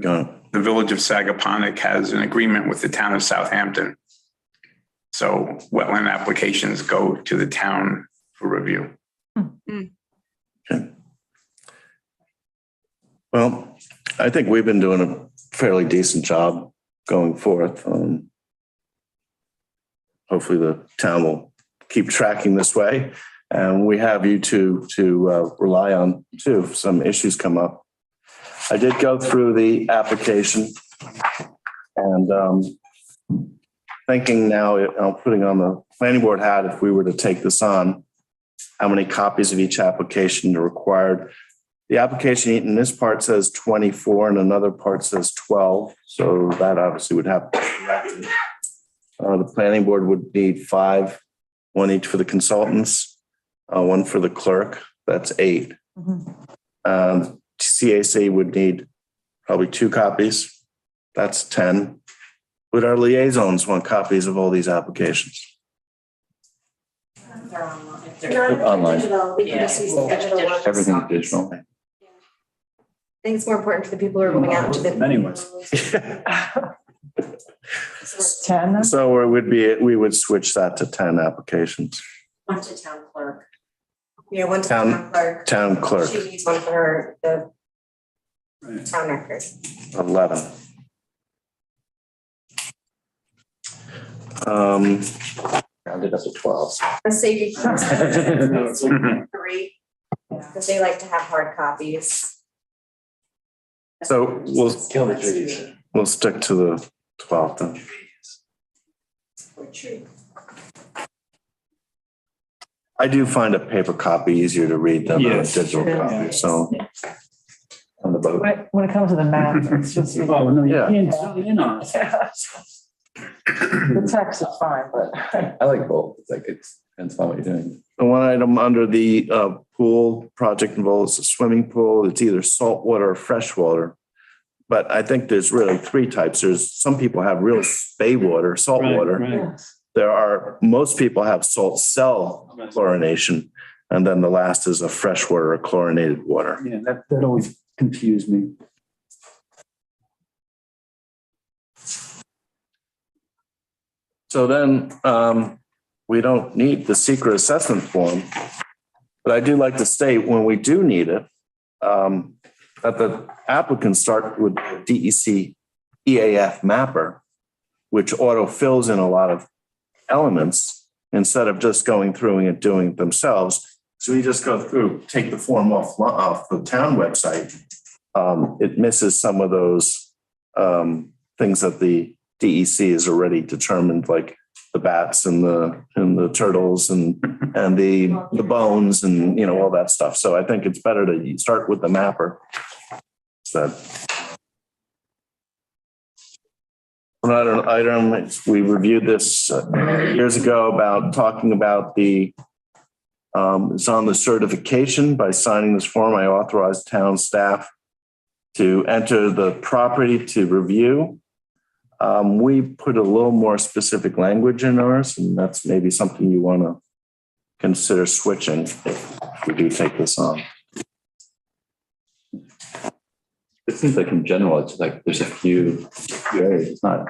Got it. The village of Sagaponic has an agreement with the town of Southampton. So wetland applications go to the town for review. Okay. Well, I think we've been doing a fairly decent job going forth. Hopefully the town will keep tracking this way. And we have you to rely on too, if some issues come up. I did go through the application and thinking now, I'm putting on the planning board hat, if we were to take this on, how many copies of each application are required. The application in this part says 24 and another part says 12. So that obviously would have to be corrected. The planning board would need 5, 1 each for the consultants, 1 for the clerk. That's 8. CAC would need probably 2 copies. That's 10. Would our liaisons want copies of all these applications? They're Online. digital. We can just use the digital ones. Everything's digital. think it's more important for the people who are going out to the. Anyways. 10 then? So we would switch that to 10 applications. One to town clerk. Yeah, one to Town- town clerk. Town clerk, She needs one for the Right. town record. 11. Rounded up to 12. Let's say you three, because they like to have hard copies. So we'll Kill the trees. We'll stick to the 12th then. I do find a paper copy easier to read than a Yes. digital Yeah. copy, so. On the boat. When it comes to the map, it's just. Oh, no, you Yeah. can't zoom in on it. The text is fine, but. I like both. It's like, it's, depends on what you're doing. The one item under the pool project involves a swimming pool. It's either saltwater or freshwater. But I think there's really three types. There's, some people have real bay water, salt Right, water. right. Most people have salt cell chlorination. And then the last is a freshwater or chlorinated water. Yeah, that always confused me. So then we don't need the secret assessment form. But I do like to state when we do need it, that the applicants start with the DEC EAF mapper, which auto fills in a lot of elements instead of just going through and doing it themselves. So we just go through, take the form off the town website. It misses some of those things that the DEC has already determined, like the bats and the turtles and the bones and, you know, all that stuff. So I think it's better to start with the mapper. So another item, we reviewed this years ago about talking about it's on the certification. By signing this form, I authorize town staff to enter the property to review. We put a little more specific language in ours, and that's maybe something you want to consider switching if we do take this on. It seems like in general, it's like there's a few areas. It's not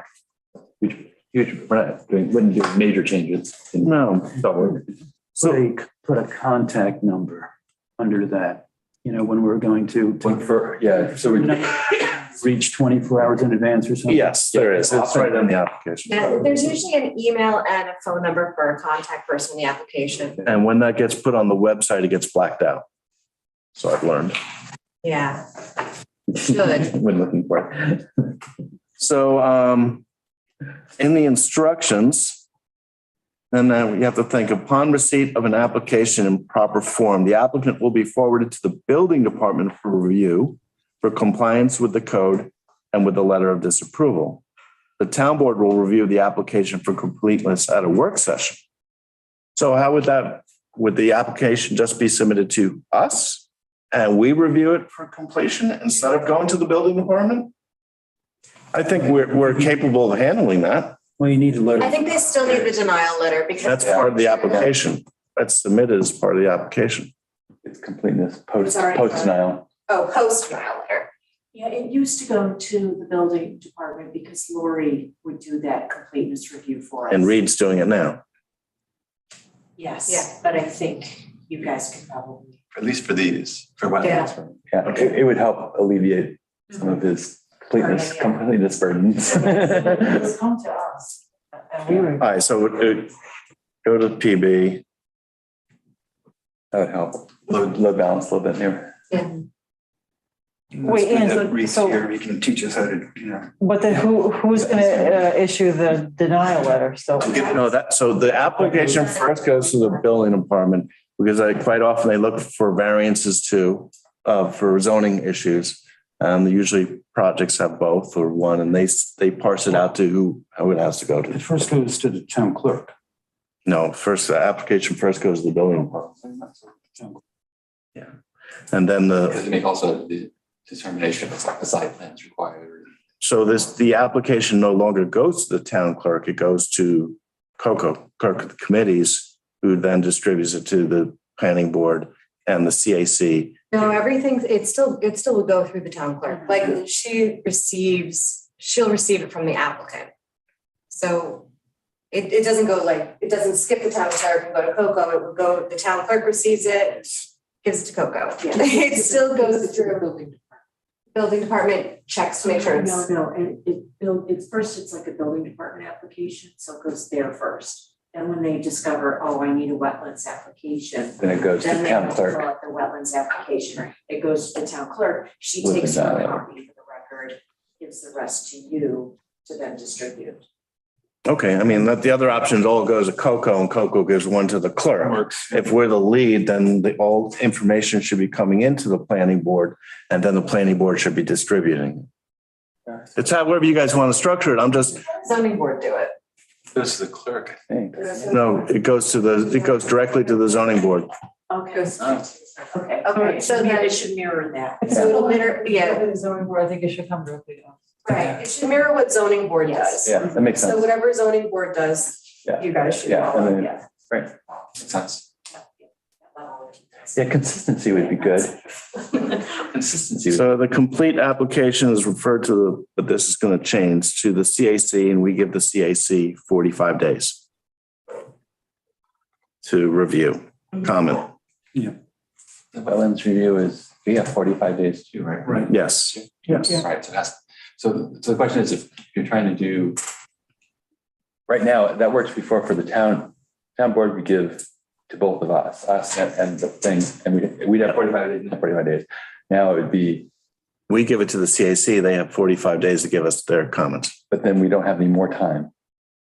huge, we're not doing, wouldn't do major changes. No. So put a contact number under that, you know, when we're going to So we reach 24 hours in advance or something. Yes, there is. It's right in the application. Yeah, there's usually an email and a phone number for a contact person in the application. And when that gets put on the website, it gets blacked out. So I've learned. Yeah. Should. when looking for it. So in the instructions, and then you have to think, upon receipt of an application in proper form, the applicant will be forwarded to the building department for review for compliance with the code and with the letter of disapproval. The town board will review the application for completeness at a work session. So how would the application just be submitted to us and we review it for completion instead of going to the building department? I think we're capable of handling that. Well, you need to let I it. think they still need the denial letter because. That's part of the application. That's submitted as part of the application. It's completeness, post Sorry. denial. Oh, post denial letter. Yeah, it used to go to the building department because Lori would do that completeness review for us. And Reed's doing it now. Yes, Yeah. but I think you guys could probably. At least for these, for wetlands. Yeah, it would help alleviate some of his completeness burdens. It's come to us. And we were. All right, so go to PB. That would help. Load balance a little bit here. Yeah. Wait, Ian, so. He can teach us how to, you know. But then who's gonna issue the denial letter? So. No, so the application first goes to the building department because quite often they look for variances too, for zoning issues. Usually projects have both or one, and they parse it out to who it has to go It to. first goes to the town clerk. No, the application first goes to the building department. Yeah. And then To make also the determination if it's like the site plan is required. so the application no longer goes to the town clerk, it goes to clerk of the committees, who then distributes it to the planning board and the CAC. No, everything, it still would go through the town clerk. Like she'll receive it from the applicant. So it doesn't go like, it doesn't skip the town clerk and go to Coco. It would go, the town clerk receives it, gives it to Coco. Yeah. It still goes It's the through. building department. Building department checks to make sure it's. No, and it's first, it's like a building department application, so it goes there first. And when they discover, oh, I need a wetlands application, Then it goes to then they town have to fill clerk. out the wetlands application. It goes to the town clerk, she With takes the one dial. copy for the record, gives the rest to you to then distribute. Okay, I mean, the other options all goes to Coco and Coco gives one to the clerk. Works. If we're the lead, then all information should be coming into the planning board and then the planning board should be distributing. It's however you guys want to structure it. I'm just, Zoning board do it. Goes to the clerk, I think. no, it goes directly to the zoning board. Okay. Oh. Okay, So so that- it should mirror that. So it'll mirror, yeah, The zoning board, I think it should come directly to us. right. It should mirror what zoning board does. Yeah, that makes So sense. whatever zoning board does, Yeah. you guys should Yeah, follow, and then- yeah. Right. Makes sense. Yeah, consistency would be good. Consistency. So the complete application is referred to, but this is going to change to the CAC and we give the CAC 45 days to review, comment. The wetlands review is, we have 45 days too, right? Right. Yes. Yes. Right, so the question is, if you're trying to do, right now, that works before for the town board, we give to both of us and the thing, and we'd have 45 days, not 45 days. Now it would be, We give it to the CAC. They have 45 days to give us their comments. but then we don't have any more time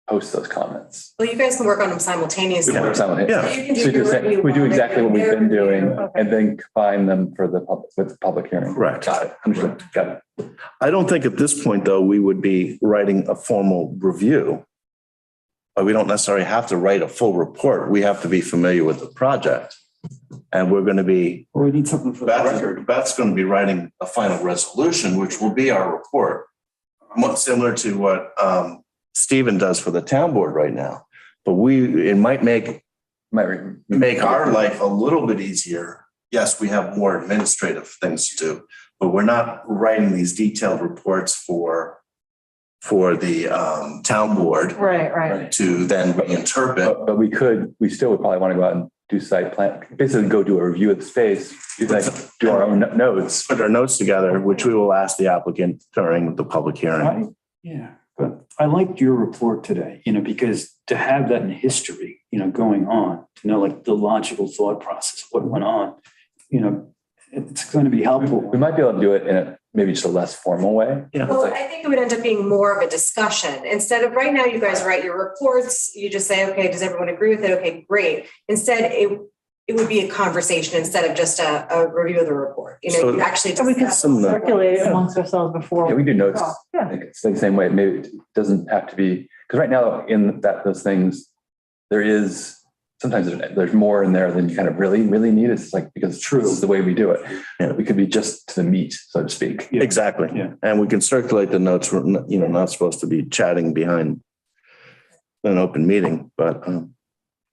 post those comments. Well, you guys can work on them simultaneously. Yeah. So you can do So your review we do on it, exactly what we've been their doing review. and then combine them for the public, with the public hearing. Correct. Got it. Understood. Got it. I don't think at this point, though, we would be writing a formal review. But we don't necessarily have to write a full report. We have to be familiar with the project. And we're going to be, Or we need something for the record. Beth's going to be writing a final resolution, which will be our report. Much similar to what Stephen does for the town board right now. But it might make our life a little bit easier. Yes, we have more administrative things to do, but we're not writing these detailed reports for the town board Right. to then reinterpret. But we still would probably want to go out and do site plan, basically go do a review of the space, do our own notes. Put our notes together, which we will ask the applicant during the public hearing. Yeah, but I liked your report today, because to have that in history, going on, to know like the logical thought process, what went on, it's going to be helpful. We might be able to do it in a maybe just a less formal way. Well, I think it would end up being more of a discussion. Instead of right now, you guys write your reports, you just say, okay, does everyone agree with it? Okay, great. Instead, it would be a conversation instead of just a review of the report. So- You actually So we could discuss. circulate it amongst ourselves before. Yeah, we do notes. Yeah. Like, it's the same way. Maybe it doesn't have to be, because right now in those things, there is, sometimes there's more in there than you kind of really, really need. It's like, because it's true, this is the way we do it. Yeah. We could be just to the meat, so to speak. Yeah. Exactly. Yeah. And we can circulate the notes. We're not supposed to be chatting behind an open meeting, but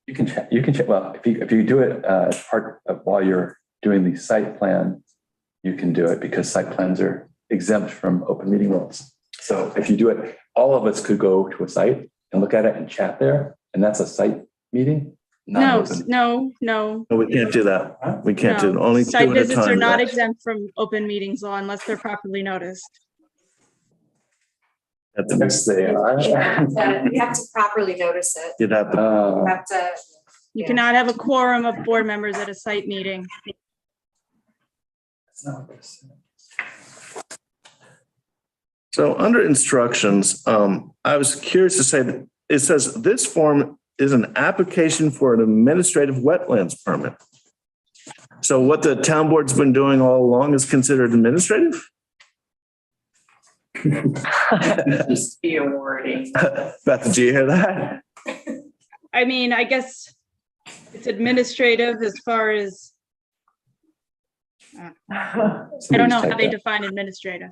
You can check, well, if you do it as part of while you're doing the site plan, you can do it because site plans are exempt from open meeting rules. So if you do it, all of us could go to a site and look at it and chat there, and that's a site meeting. No, not open. no. no, we can't do that. We can't do No. only two Site at a visits are time. not exempt from open meetings law unless they're properly noticed. Yes, they are. You have to properly notice it. You'd have to. You have to, You Yeah. cannot have a quorum of board members at a site meeting. So under instructions, I was curious to say that it says this form is an application for an administrative wetlands permit. So what the town board's been doing all along is considered administrative? Just be a wording. Beth, did you hear that? I mean, I guess it's administrative as far as, I don't know how they define administrative.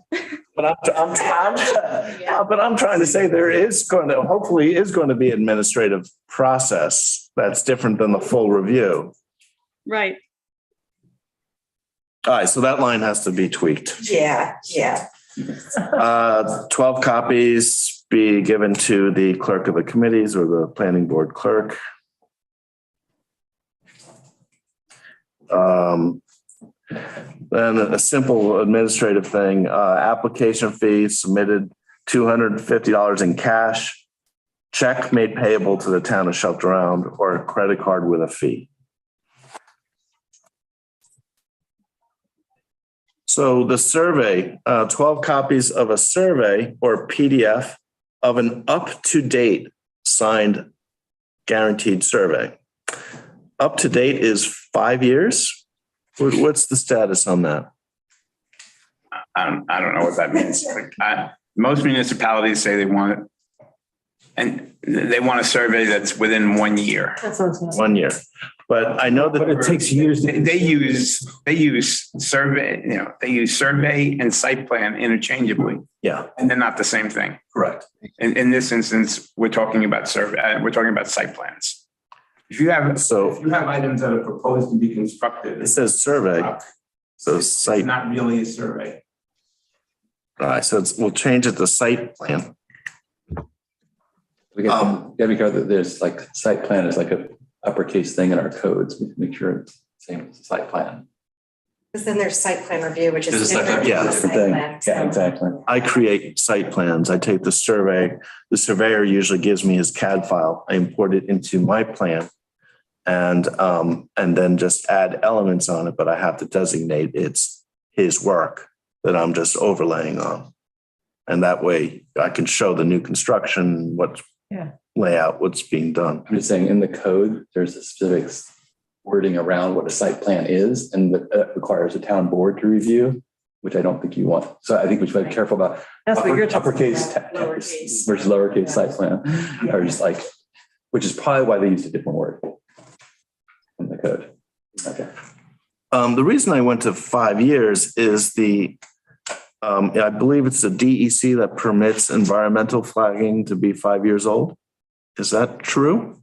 But I'm trying to say hopefully is going to be administrative process that's different than the full review. Right. All right, so that line has to be tweaked. Yeah. 12 copies be given to the clerk of the committees or the planning board clerk. Then a simple administrative thing, application fee submitted $250 in cash, check made payable to the town of Shelter Round, or a credit card with a fee. So the survey, 12 copies of a survey or PDF of an up-to-date signed guaranteed survey. Up to date is 5 years. What's the status on that? I don't know what that means. Most municipalities say they want it. And they want a survey that's within 1 year. That's what I was gonna say. 1 year. But I know that But it takes years. They use survey, they use survey and site plan interchangeably, Yeah, and they're not the same thing. correct. In this instance, we're talking about survey, we're talking about site plans. If you have items that are proposed to be constructed. It says survey, so It's site. not really a survey. All right, so we'll change it to site plan. We gotta be careful that there's like site plan is like a uppercase thing in our codes. We make sure it's the same as site plan. Because then there's site plan review, which There's is a site plan, different. yeah, from different site thing. plan, Yeah, so- exactly. I create site plans. I take the survey. The surveyor usually gives me his CAD file. I import it into my plan and then just add elements on it, but I have to designate it's his work that I'm just overlaying on. And that way I can show the new construction, what Yeah. layout, what's being done. I'm just saying in the code, there's a specific wording around what a site plan is and that requires a town board to review, which I don't think you want. So I think we should be careful about That's what you're talking uppercase about. Lowercase. versus lowercase site plan, or just like, which is probably why they used a different word in the code. Okay. The reason I went to 5 years is I believe it's the DEC that permits environmental flagging to be 5 years old. Is that true?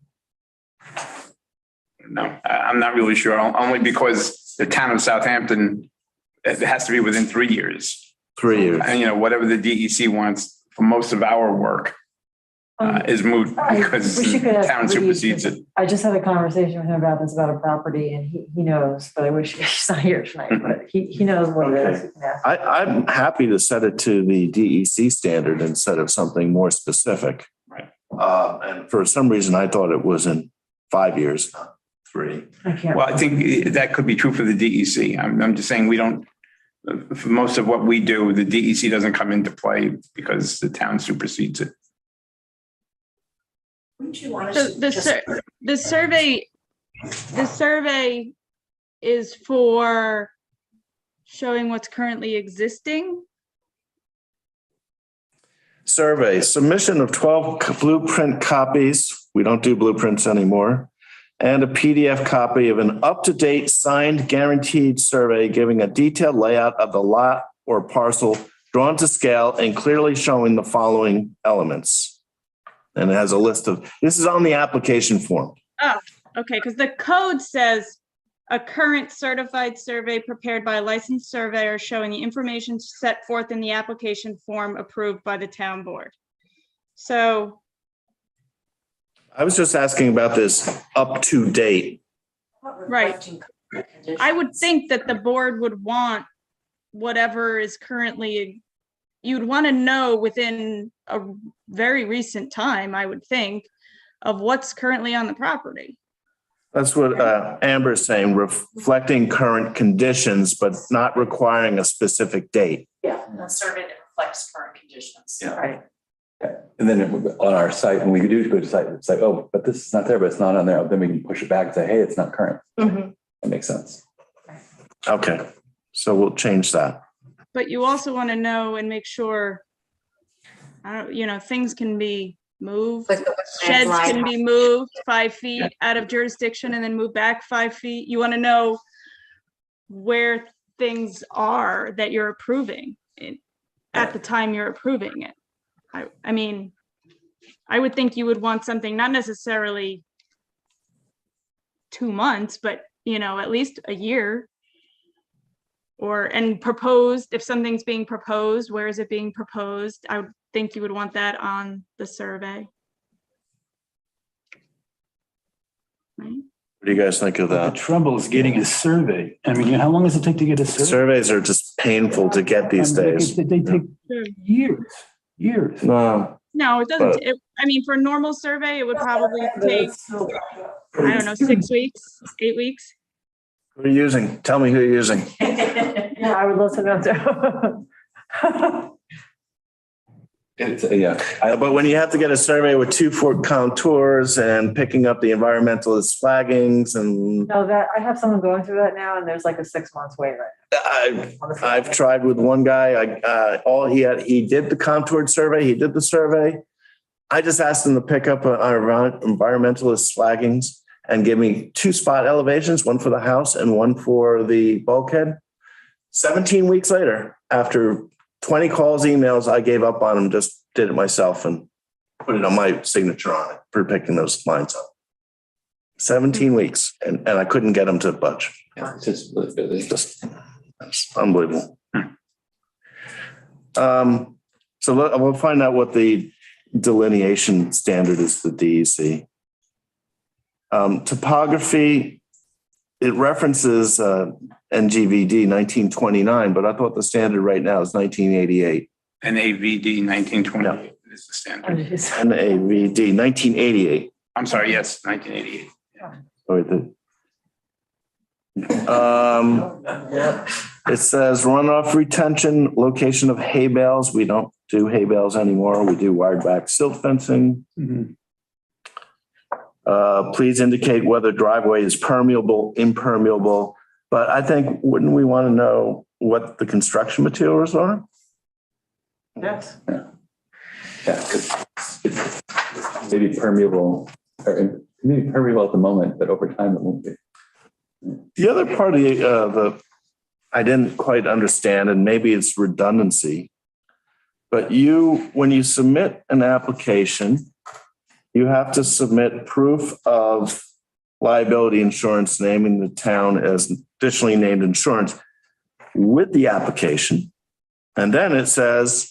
No, I'm not really sure, only because the town of Southampton, it has to be within 3 years. 3 years. And, whatever the DEC wants for most of our work is moot because We should the ask town Lee, supersedes it. I just had a conversation with him about this, about a property, and he knows, but I wish he's not here tonight, but he knows what it is. Yeah. I'm happy to set it to the DEC standard instead of something more specific. Right. And for some reason, I thought it was in 5 years, not 3. I can't. Well, I think that could be true for the DEC. I'm just saying we don't, for most of what we do, the DEC doesn't come into play because the town supersedes it. Wouldn't you want So us to the just? survey is for showing what's currently existing. Survey, submission of 12 blueprint copies. We don't do blueprints anymore. And a PDF copy of an up-to-date signed guaranteed survey giving a detailed layout of the lot or parcel drawn to scale and clearly showing the following elements. And it has a list of, this is on the application form. Okay, because the code says a current certified survey prepared by a licensed surveyor showing the information set forth in the application form approved by the town board. So, I was just asking about this up to date. Right. I would think that the board would want whatever is currently, you'd want to know within a very recent time, I would think, of what's currently on the property. That's what Amber's saying, reflecting current conditions, but not requiring a specific date. Yeah, A survey that reflects current conditions. Yeah. right. And then on our site, when we do go to site, it's like, oh, but this is not there, but it's not on there. Then we can push it back and say, hey, it's not current. Mhm. That makes sense. Okay, so we'll change that. But you also want to know and make sure, things can be moved. Like the Sheds wetland can line. be moved 5 feet out of jurisdiction and then move back 5 feet. You want to know where things are that you're approving at the time you're approving it. I mean, I would think you would want something, not necessarily 2 months, but, at least a year and proposed, if something's being proposed, where is it being proposed? I would think you would want that on the survey. Right? What do you guys think of The that? trouble is getting a survey. I mean, how long does it take to get a survey? Surveys are just painful to get these I mean, days. They take years. No, No, it doesn't. But- I mean, for a normal survey, it would probably take, I don't know, 6 weeks, 8 weeks. who are you using? Tell me who you're using. Yeah, I would listen to. It's, yeah, But when you have to get a survey with 2-foot contours and picking up the environmentalist flaggings and No, that, I have someone going through that now and there's like a 6 months wait right I've tried with one guy, he did the contoured survey, he did the survey. I just asked him to pick up our environmentalist flaggings and give me 2 spot elevations, one for the house and one for the bulkhead. 17 weeks later, after 20 calls, emails, I gave up on him, just did it myself and put it on my signature on it for picking those lines up. 17 weeks and I couldn't get him to budge. yeah, it's just really busy. It's unbelievable. We'll find out what the delineation standard is for DEC. Topography, it references NGVD 1929, but I thought the standard right now is 1988. NAVD 1928 is the standard. NAVD 1988. I'm sorry, yes, 1988. It says runoff retention, location of hay bales. We don't do hay bales anymore. We do wired back silt fencing. Mhm. Please indicate whether driveway is permeable, impermeable. But I think, wouldn't we want to know what the construction materials are? Yes. Yeah, because it's maybe permeable, or maybe permeable at the moment, but over time it won't be. The other part of I didn't quite understand, and maybe it's redundancy, but when you submit an application, you have to submit proof of liability insurance, naming the town as additionally named insurance with the application. And then it says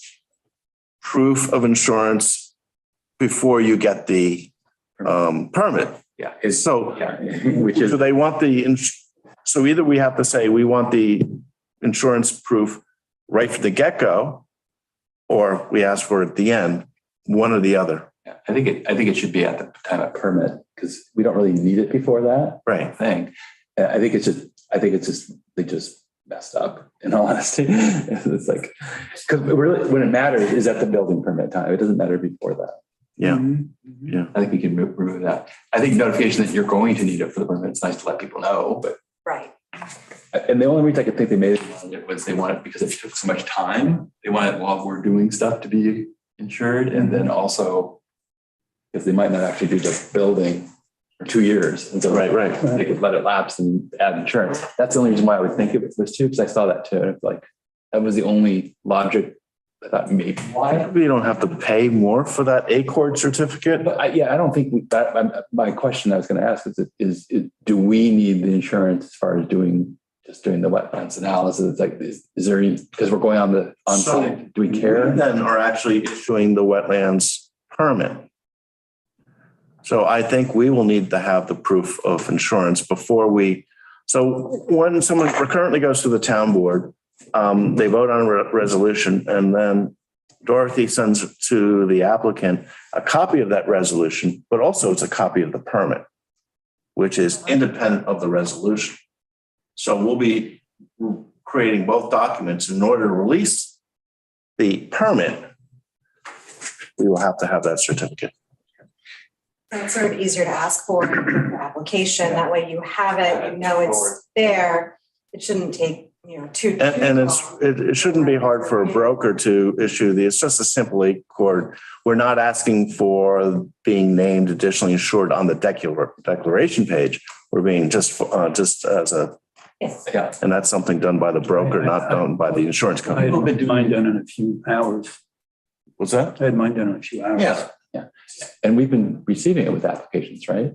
proof of insurance before you get the permit. Yeah, So which is, so they want so either we have to say we want the insurance proof right from the get-go, or we ask for it at the end, one or the other. yeah, I think it should be at the time of permit, because we don't really need it before that. Right. Thing. I think it's just they just messed up, in all honesty. It's like, because really when it matters is at the building permit time. It doesn't matter before that. Yeah. Mhm. Yeah. I think we can remove that. I think notification that you're going to need it for the permit, it's nice to let people know, but. Right. And the only reason I could think they made it was they want it because it took so much time. They want it while we're doing stuff to be insured. And then also, because they might not actually do the building for 2 years. And so Right. they could let it lapse and add insurance. That's the only reason why I would think of it was too, because I saw that too. And it's like, that was the only logic I thought maybe. Why we don't have to pay more for that ACORD certificate? But I don't think my question I was going to ask is do we need the insurance as far as doing the wetlands analysis? It's like, is there any, because we're going on site, do we care? Then are actually issuing the wetlands permit. So I think we will need to have the proof of insurance before so when someone currently goes to the town board, they vote on a resolution, and then Dorothy sends to the applicant a copy of that resolution, but also it's a copy of the permit, which is independent of the resolution. So we'll be creating both documents. In order to release the permit, we will have to have that certificate. It's sort of easier to ask for in the application. That way you have it, you know it's there. It shouldn't take, too. And it shouldn't be hard for a broker to issue it's just a simple ACORD. We're not asking for being named additionally insured on the declaration page. We're being just as a, Yeah. and that's something done by the broker, not done by the insurance I company. had mine done in a few hours. What's that? I had mine done in a few hours. Yeah. And we've been receiving it with applications, right?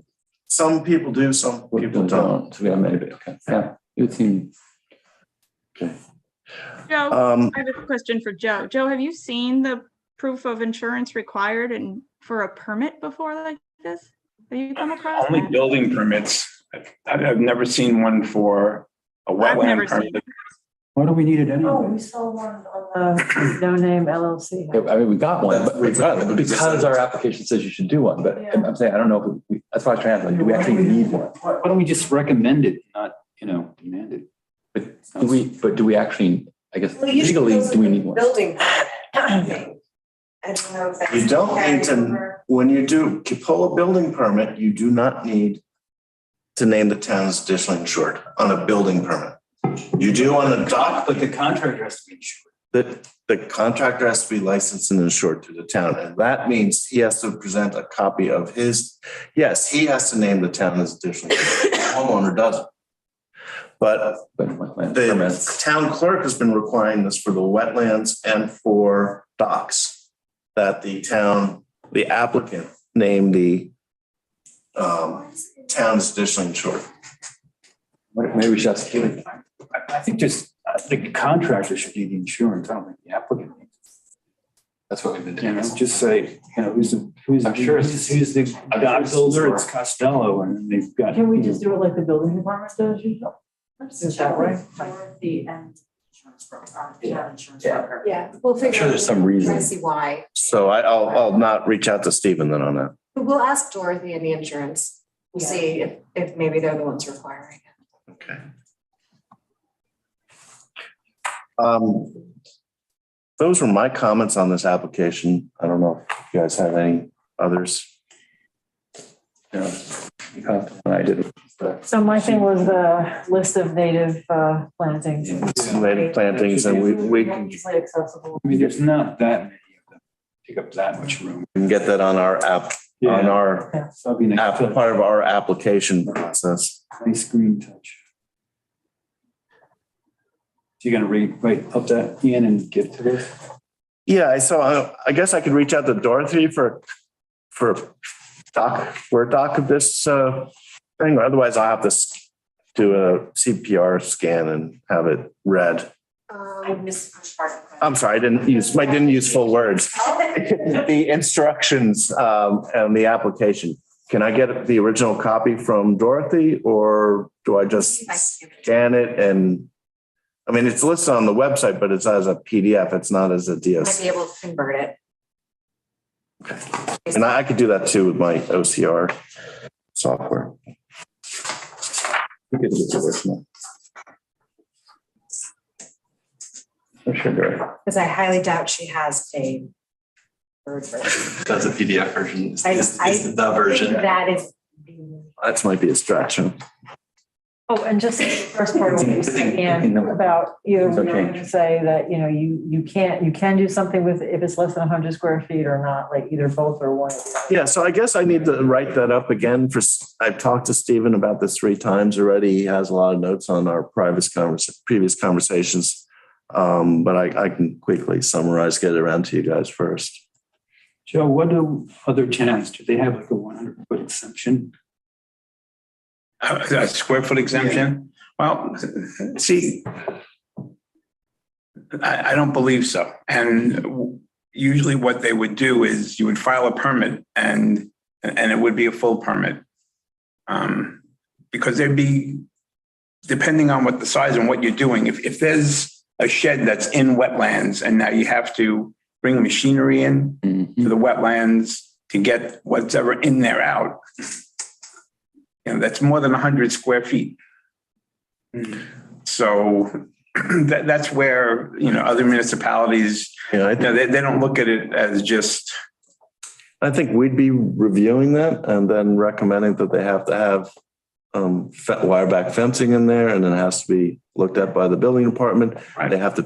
Some people do, some people don't. So we don't have anybody. Okay. Yeah. It would seem. Joe, Um, I have a question for Joe. Joe, have you seen the proof of insurance required and for a permit before like this? Have you come across Only that? building permits. I've never seen one for a I've never wetland seen permit. Why do we need it Oh, anyway? we saw one on the No Name LLC. Yeah, I mean, we got one, but because our application says you should do one, but I'm saying, I don't know if we, that's why I was trying to, like, do we actually need one? Why don't we just recommend it, not, demand it? But do we actually, I guess Well, usually legally, those do we are need one? Building. I think. I don't know if that's. You don't need to, carried over. when you do pull a building permit, you do not need to name the town as additionally insured on a building permit. You do on the dock, But the contractor has to be insured. the contractor has to be licensed and insured to the town. And that means he has to present a copy of his, yes, he has to name the town as additionally insured. The homeowner doesn't. But But wetland the permits, town clerk has been requiring this for the wetlands and for docks, that the town, the applicant name the town's additionally insured. maybe we should ask Keely. I think just, the contractor should need the insurance. I don't think the applicant needs That's what we've been it. doing. Just say, who's I'm sure who's the dock builder? It's Costello, and then they've got. Can we just do it like the building department does usually? Is that right? The end insurance broker, town insurance Yeah. broker. Yeah, we'll I'm figure sure out. there's some Try reason. to see why. So I'll not reach out to Stephen then on that. We'll ask Dorothy and the insurance. We'll Yeah. see if maybe they're the ones requiring it. Okay. Those were my comments on this application. I don't know if you guys have any others. I didn't. So my thing was the list of native plantings. Native plantings, and we can Easily accessible. I mean, there's not that many of them. Take up that much room. get that on our app, on our So that'd be nice. app, part of our application process. Nice green touch. So you're gonna write up that, Ian, and get to this? Yeah, I guess I could reach out to Dorothy for Word doc of this thing. Otherwise, I'll have to do a CPR scan and have it read. I missed the first part. I'm sorry, I didn't use full words. The instructions and the application. Can I get the original copy from Dorothy, or do I just scan it? And I mean, it's listed on the website, but it's as a PDF. It's not as a Might be DOC. able to convert it. And I could do that too with my OCR software. We could do the original. For sure. Because I highly doubt she has a Word version. That's a PDF version. I- Is I the version. That is. That might be a distraction. Oh, and just the first part of what you said, Ian, about either No we're going to say that, you can do something with, if it's less than 100 square feet or not, like either both or one. Yeah, so I guess I need to write that up again I've talked to Stephen about this 3 times already. He has a lot of notes on our previous conversations. But I can quickly summarize, get it around to you guys first. Joe, what do other towns, do they have like a 100-foot exemption? A square foot exemption? Well, see, I don't believe so. And usually what they would do is you would file a permit and it would be a full permit. Because there'd be, depending on what the size and what you're doing, if there's a shed that's in wetlands and now you have to bring machinery in to the wetlands to get whatever in there out, that's more than 100 square feet. So that's where, other municipalities, Yeah, they don't look at it as just, I think we'd be reviewing that and then recommending that they have to have wire back fencing in there, and then it has to be looked at by the building department. Right. They have to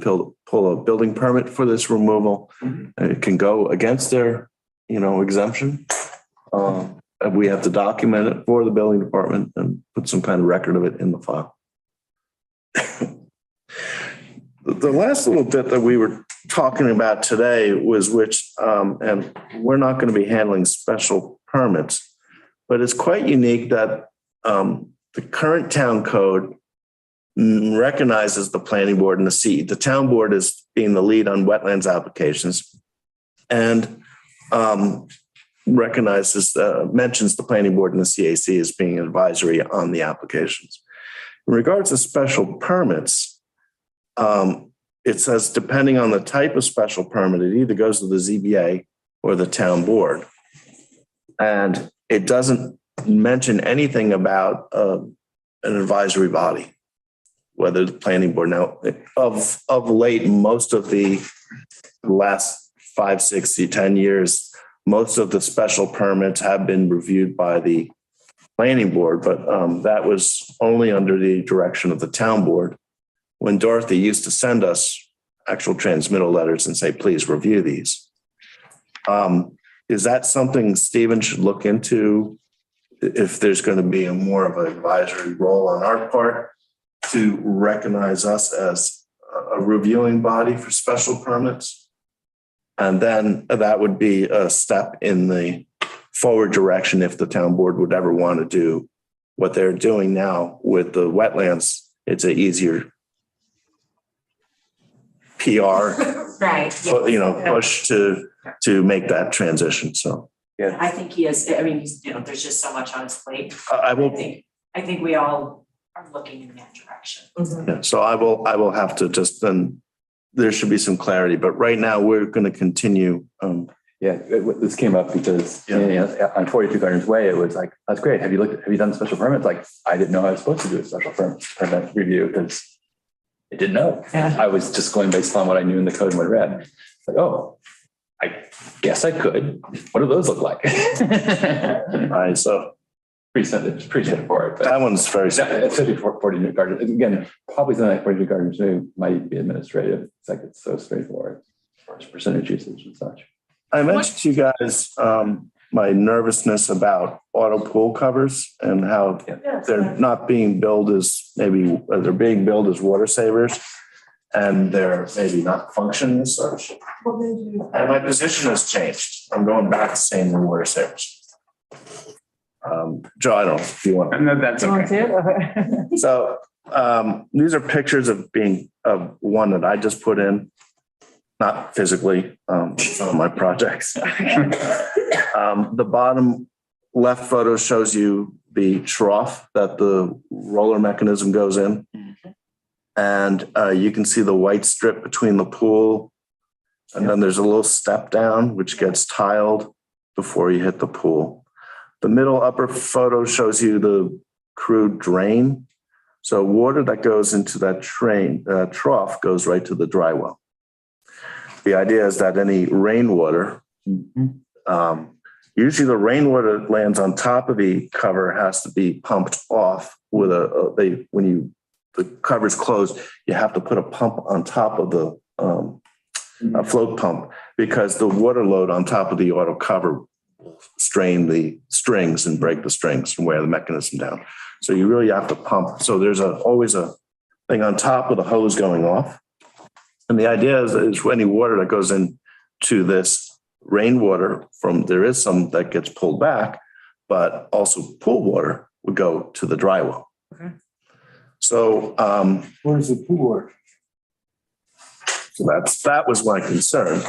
pull a building permit for this removal. It can go against their, exemption. And we have to document it for the building department and put some kind of record of it in the file. The last little bit that we were talking about today was and we're not going to be handling special permits, but it's quite unique that the current town code recognizes the planning board and the town board is being the lead on wetlands applications. And mentions the planning board and the CAC as being advisory on the applications. In regards to special permits, it says depending on the type of special permit, it either goes to the ZBA or the town board. And it doesn't mention anything about an advisory body, whether the planning board. Now, of late, most of the last 5, 6, 10 years, most of the special permits have been reviewed by the planning board, but that was only under the direction of the town board. When Dorothy used to send us actual transmittal letters and say, please review these. Is that something Stephen should look into if there's going to be a more of an advisory role on our part to recognize us as a reviewing body for special permits? And then that would be a step in the forward direction if the town board would ever want to do what they're doing now with the wetlands. It's an easier PR, Right. push to make that transition. So I think he is, I mean, he's, there's just so much on his plate. I will. I think we all are looking in that direction. Yeah, so I will have to just then. There should be some clarity, but right now we're going to continue. This came up because on 42 Gardens Way, it was like, that's great. Have you done the special permits? Like, I didn't know I was supposed to do a special permit review because I didn't know. Yeah. I was just going based on what I knew in the code and what I read. Like, oh, I guess I could. What do those look like? Right, so Pretty straightforward. But that one's very simple. it's 40 Gardens. Again, probably something like 42 Gardens Way might be administrative. It's like, it's so straightforward as far as percentage usage and such. I mentioned to you guys my nervousness about auto pool covers and how they're not being billed as they're being billed as water savers and they're maybe not functioning as such. And my position has changed. I'm going back to saying they're water savers. Joe, I don't know if you want to. No, that's okay. So these are pictures of one that I just put in, not physically, some of my projects. The bottom left photo shows you the trough that the roller mechanism goes in. And you can see the white strip between the pool. And then there's a little step down, which gets tiled before you hit the pool. The middle upper photo shows you the crude drain. So water that goes into that trough goes right to the dry well. The idea is that any rainwater, usually the rainwater lands on top of the cover, has to be pumped off with when the cover's closed, you have to put a pump on top of the a float pump because the water load on top of the auto cover will strain the strings and break the strings and wear the mechanism down. So you really have to pump. So there's always a thing on top with a hose going off. And the idea is any water that goes into this rainwater there is some that gets pulled back, but also pool water would go to the dry well. Okay. So Where's the pool water? so that was my concern.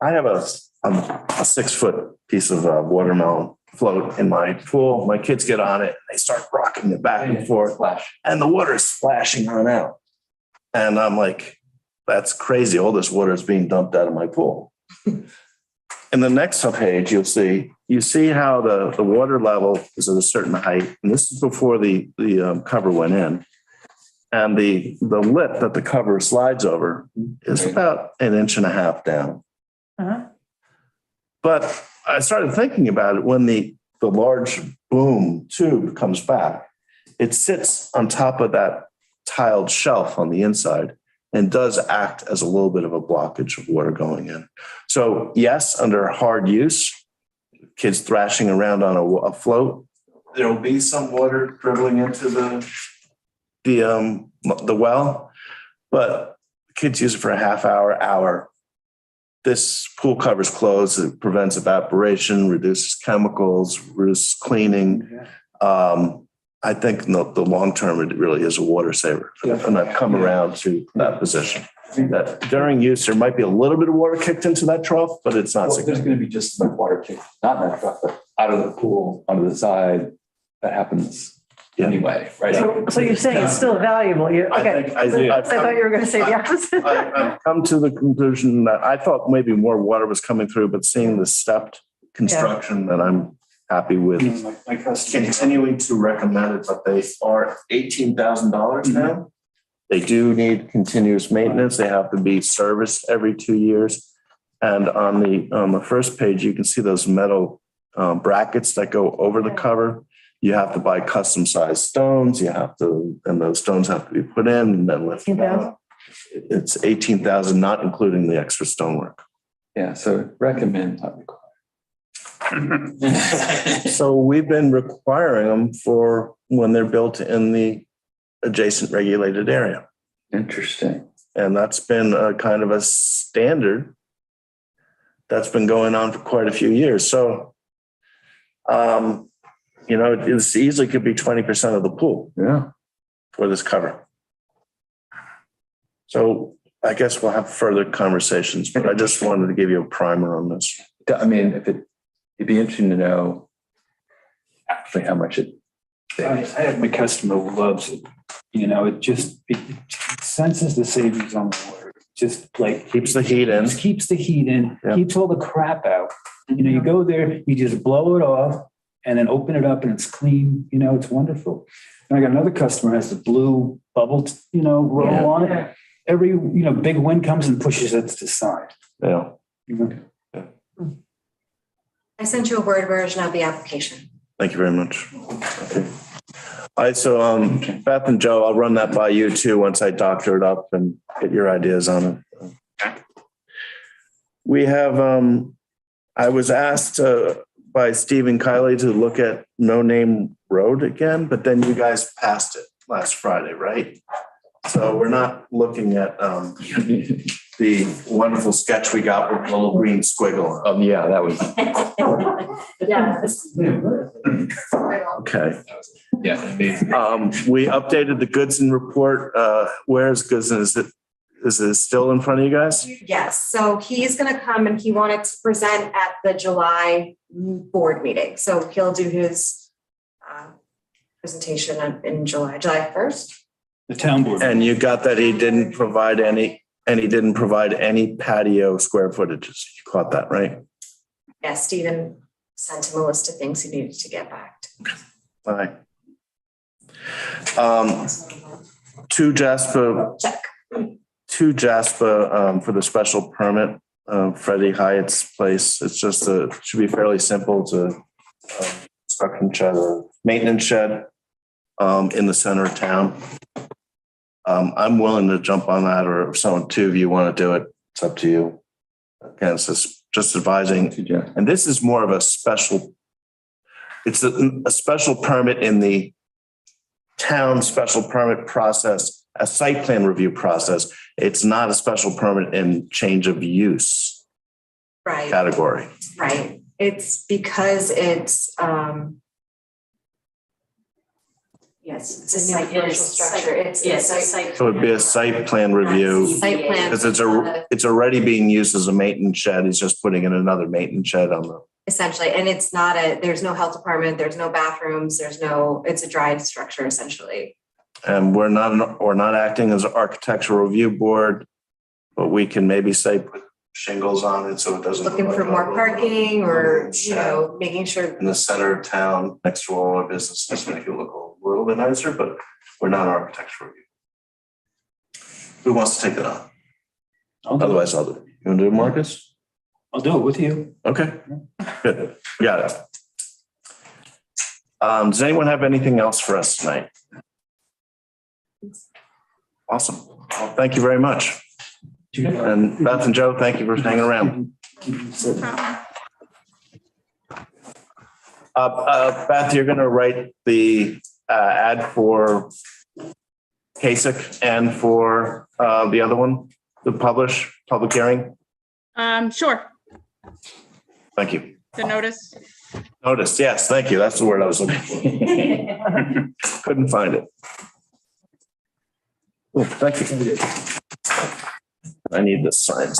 I have a 6-foot piece of watermelon float in my pool. My kids get on it and they start rocking it back and forth, and the water is splashing on out. And I'm like, that's crazy. All this water is being dumped out of my pool. In the next page, you see how the water level is at a certain height. And this is before the cover went in. And the lip that the cover slides over is about 1.5 inches down. Uh-huh. But I started thinking about it when the large boom tube comes back. It sits on top of that tiled shelf on the inside and does act as a little bit of a blockage of water going in. So yes, under hard use, kids thrashing around on a float, there will be some water dribbling into the well, but kids use it for a half hour. This pool cover's closed. It prevents evaporation, reduces chemicals, reduces cleaning. I think in the long term, it really is a water saver. And I've come around to that position. That during use, there might be a little bit of water kicked into that trough, but it's not Well, there's significant. going to be just enough water kicked, not in that truck, but out of the pool, onto the side. That happens Yeah. anyway, right? So you're saying it's still valuable, you, I okay. think I thought you were gonna say the opposite. I've come to the conclusion that I thought maybe more water was coming through, but seeing the stepped construction that I'm happy with. My customer. Continuing to recommend it, but they are $18,000 now. They do need continuous maintenance. They have to be serviced every 2 years. And on the first page, you can see those metal brackets that go over the cover. You have to buy custom sized stones. And those stones have to be put in and then lifted out. It's 18,000, not including the extra stonework. Yeah, so recommend, not require. So we've been requiring them for when they're built in the adjacent regulated area. Interesting. And that's been a kind of a standard that's been going on for quite a few years. So, this easily could be 20% of the pool Yeah. for this cover. So I guess we'll have further conversations, but I just wanted to give you a primer on this. I mean, it'd be interesting to know actually how much it I saves. have my customer who loves it. It senses the savings on the water. Just like Keeps the heat in. Just keeps the heat in, Yeah. keeps all the crap out. You go there, you just blow it off and then open it up and it's clean. It's wonderful. And I got another customer has the blue bubble, roll on it. Every, big wind comes and pushes it to the side. Yeah. I sent you a Word version of the application. Thank you very much. Okay. All right, so Beth and Joe, I'll run that by you too once I doctor it up and get your ideas on it. We have, I was asked by Stephen Kiley to look at No Name Road again, but then you guys passed it last Friday, right? So we're not looking at the wonderful sketch we got with the little green squiggle on. Yeah, that was, Yes. Okay. yeah, amazing. We updated the Goodson report. Where's Goodson? Is it still in front of you guys? Yes, so he's gonna come and he wanted to present at the July board meeting. So he'll do his presentation in July 1st. The town board. And you got that he didn't provide any patio square footages. You caught that, right? Yeah, Stephen sent him a list of things he needed to get back to. All right. To Jasper for the special permit, Freddie Hyatt's place. It's just should be fairly simple. It's a construction shed or maintenance shed in the center of town. I'm willing to jump on that, or if someone, two of you want to do it, it's up to you. Again, it's just advising. And this is more of a special, it's a special permit in the town special permit process, a site plan review process. It's not a special permit in change of use Right, category. right. It's because it's, Yes. it's a site commercial structure. It's a Yes, site. So it'd be a site plan review. Site plan. Because it's already being used as a maintenance shed. He's just putting in another maintenance shed on the. Essentially, and it's not there's no health department, there's no bathrooms, it's a dry structure essentially. And we're not acting as an architectural review board, but we can maybe say put shingles on it so it doesn't. Looking for more parking or, making sure. In the center of town, next to all our businesses, make it look a little bit nicer, but we're not an architectural review. Who wants to take it on? Otherwise, I'll do it. You want to do it, Marcus? I'll do it with you. Okay, good. We got it. Does anyone have anything else for us tonight? Awesome. Well, thank you very much. And Beth and Joe, thank you for hanging around. Beth, you're going to write the ad for Kasich and for the other one, the public hearing? Sure. Thank you. The notice? Notice, yes, thank you. That's the word I was looking for. Couldn't find it. Oh, thank you. I need this signed.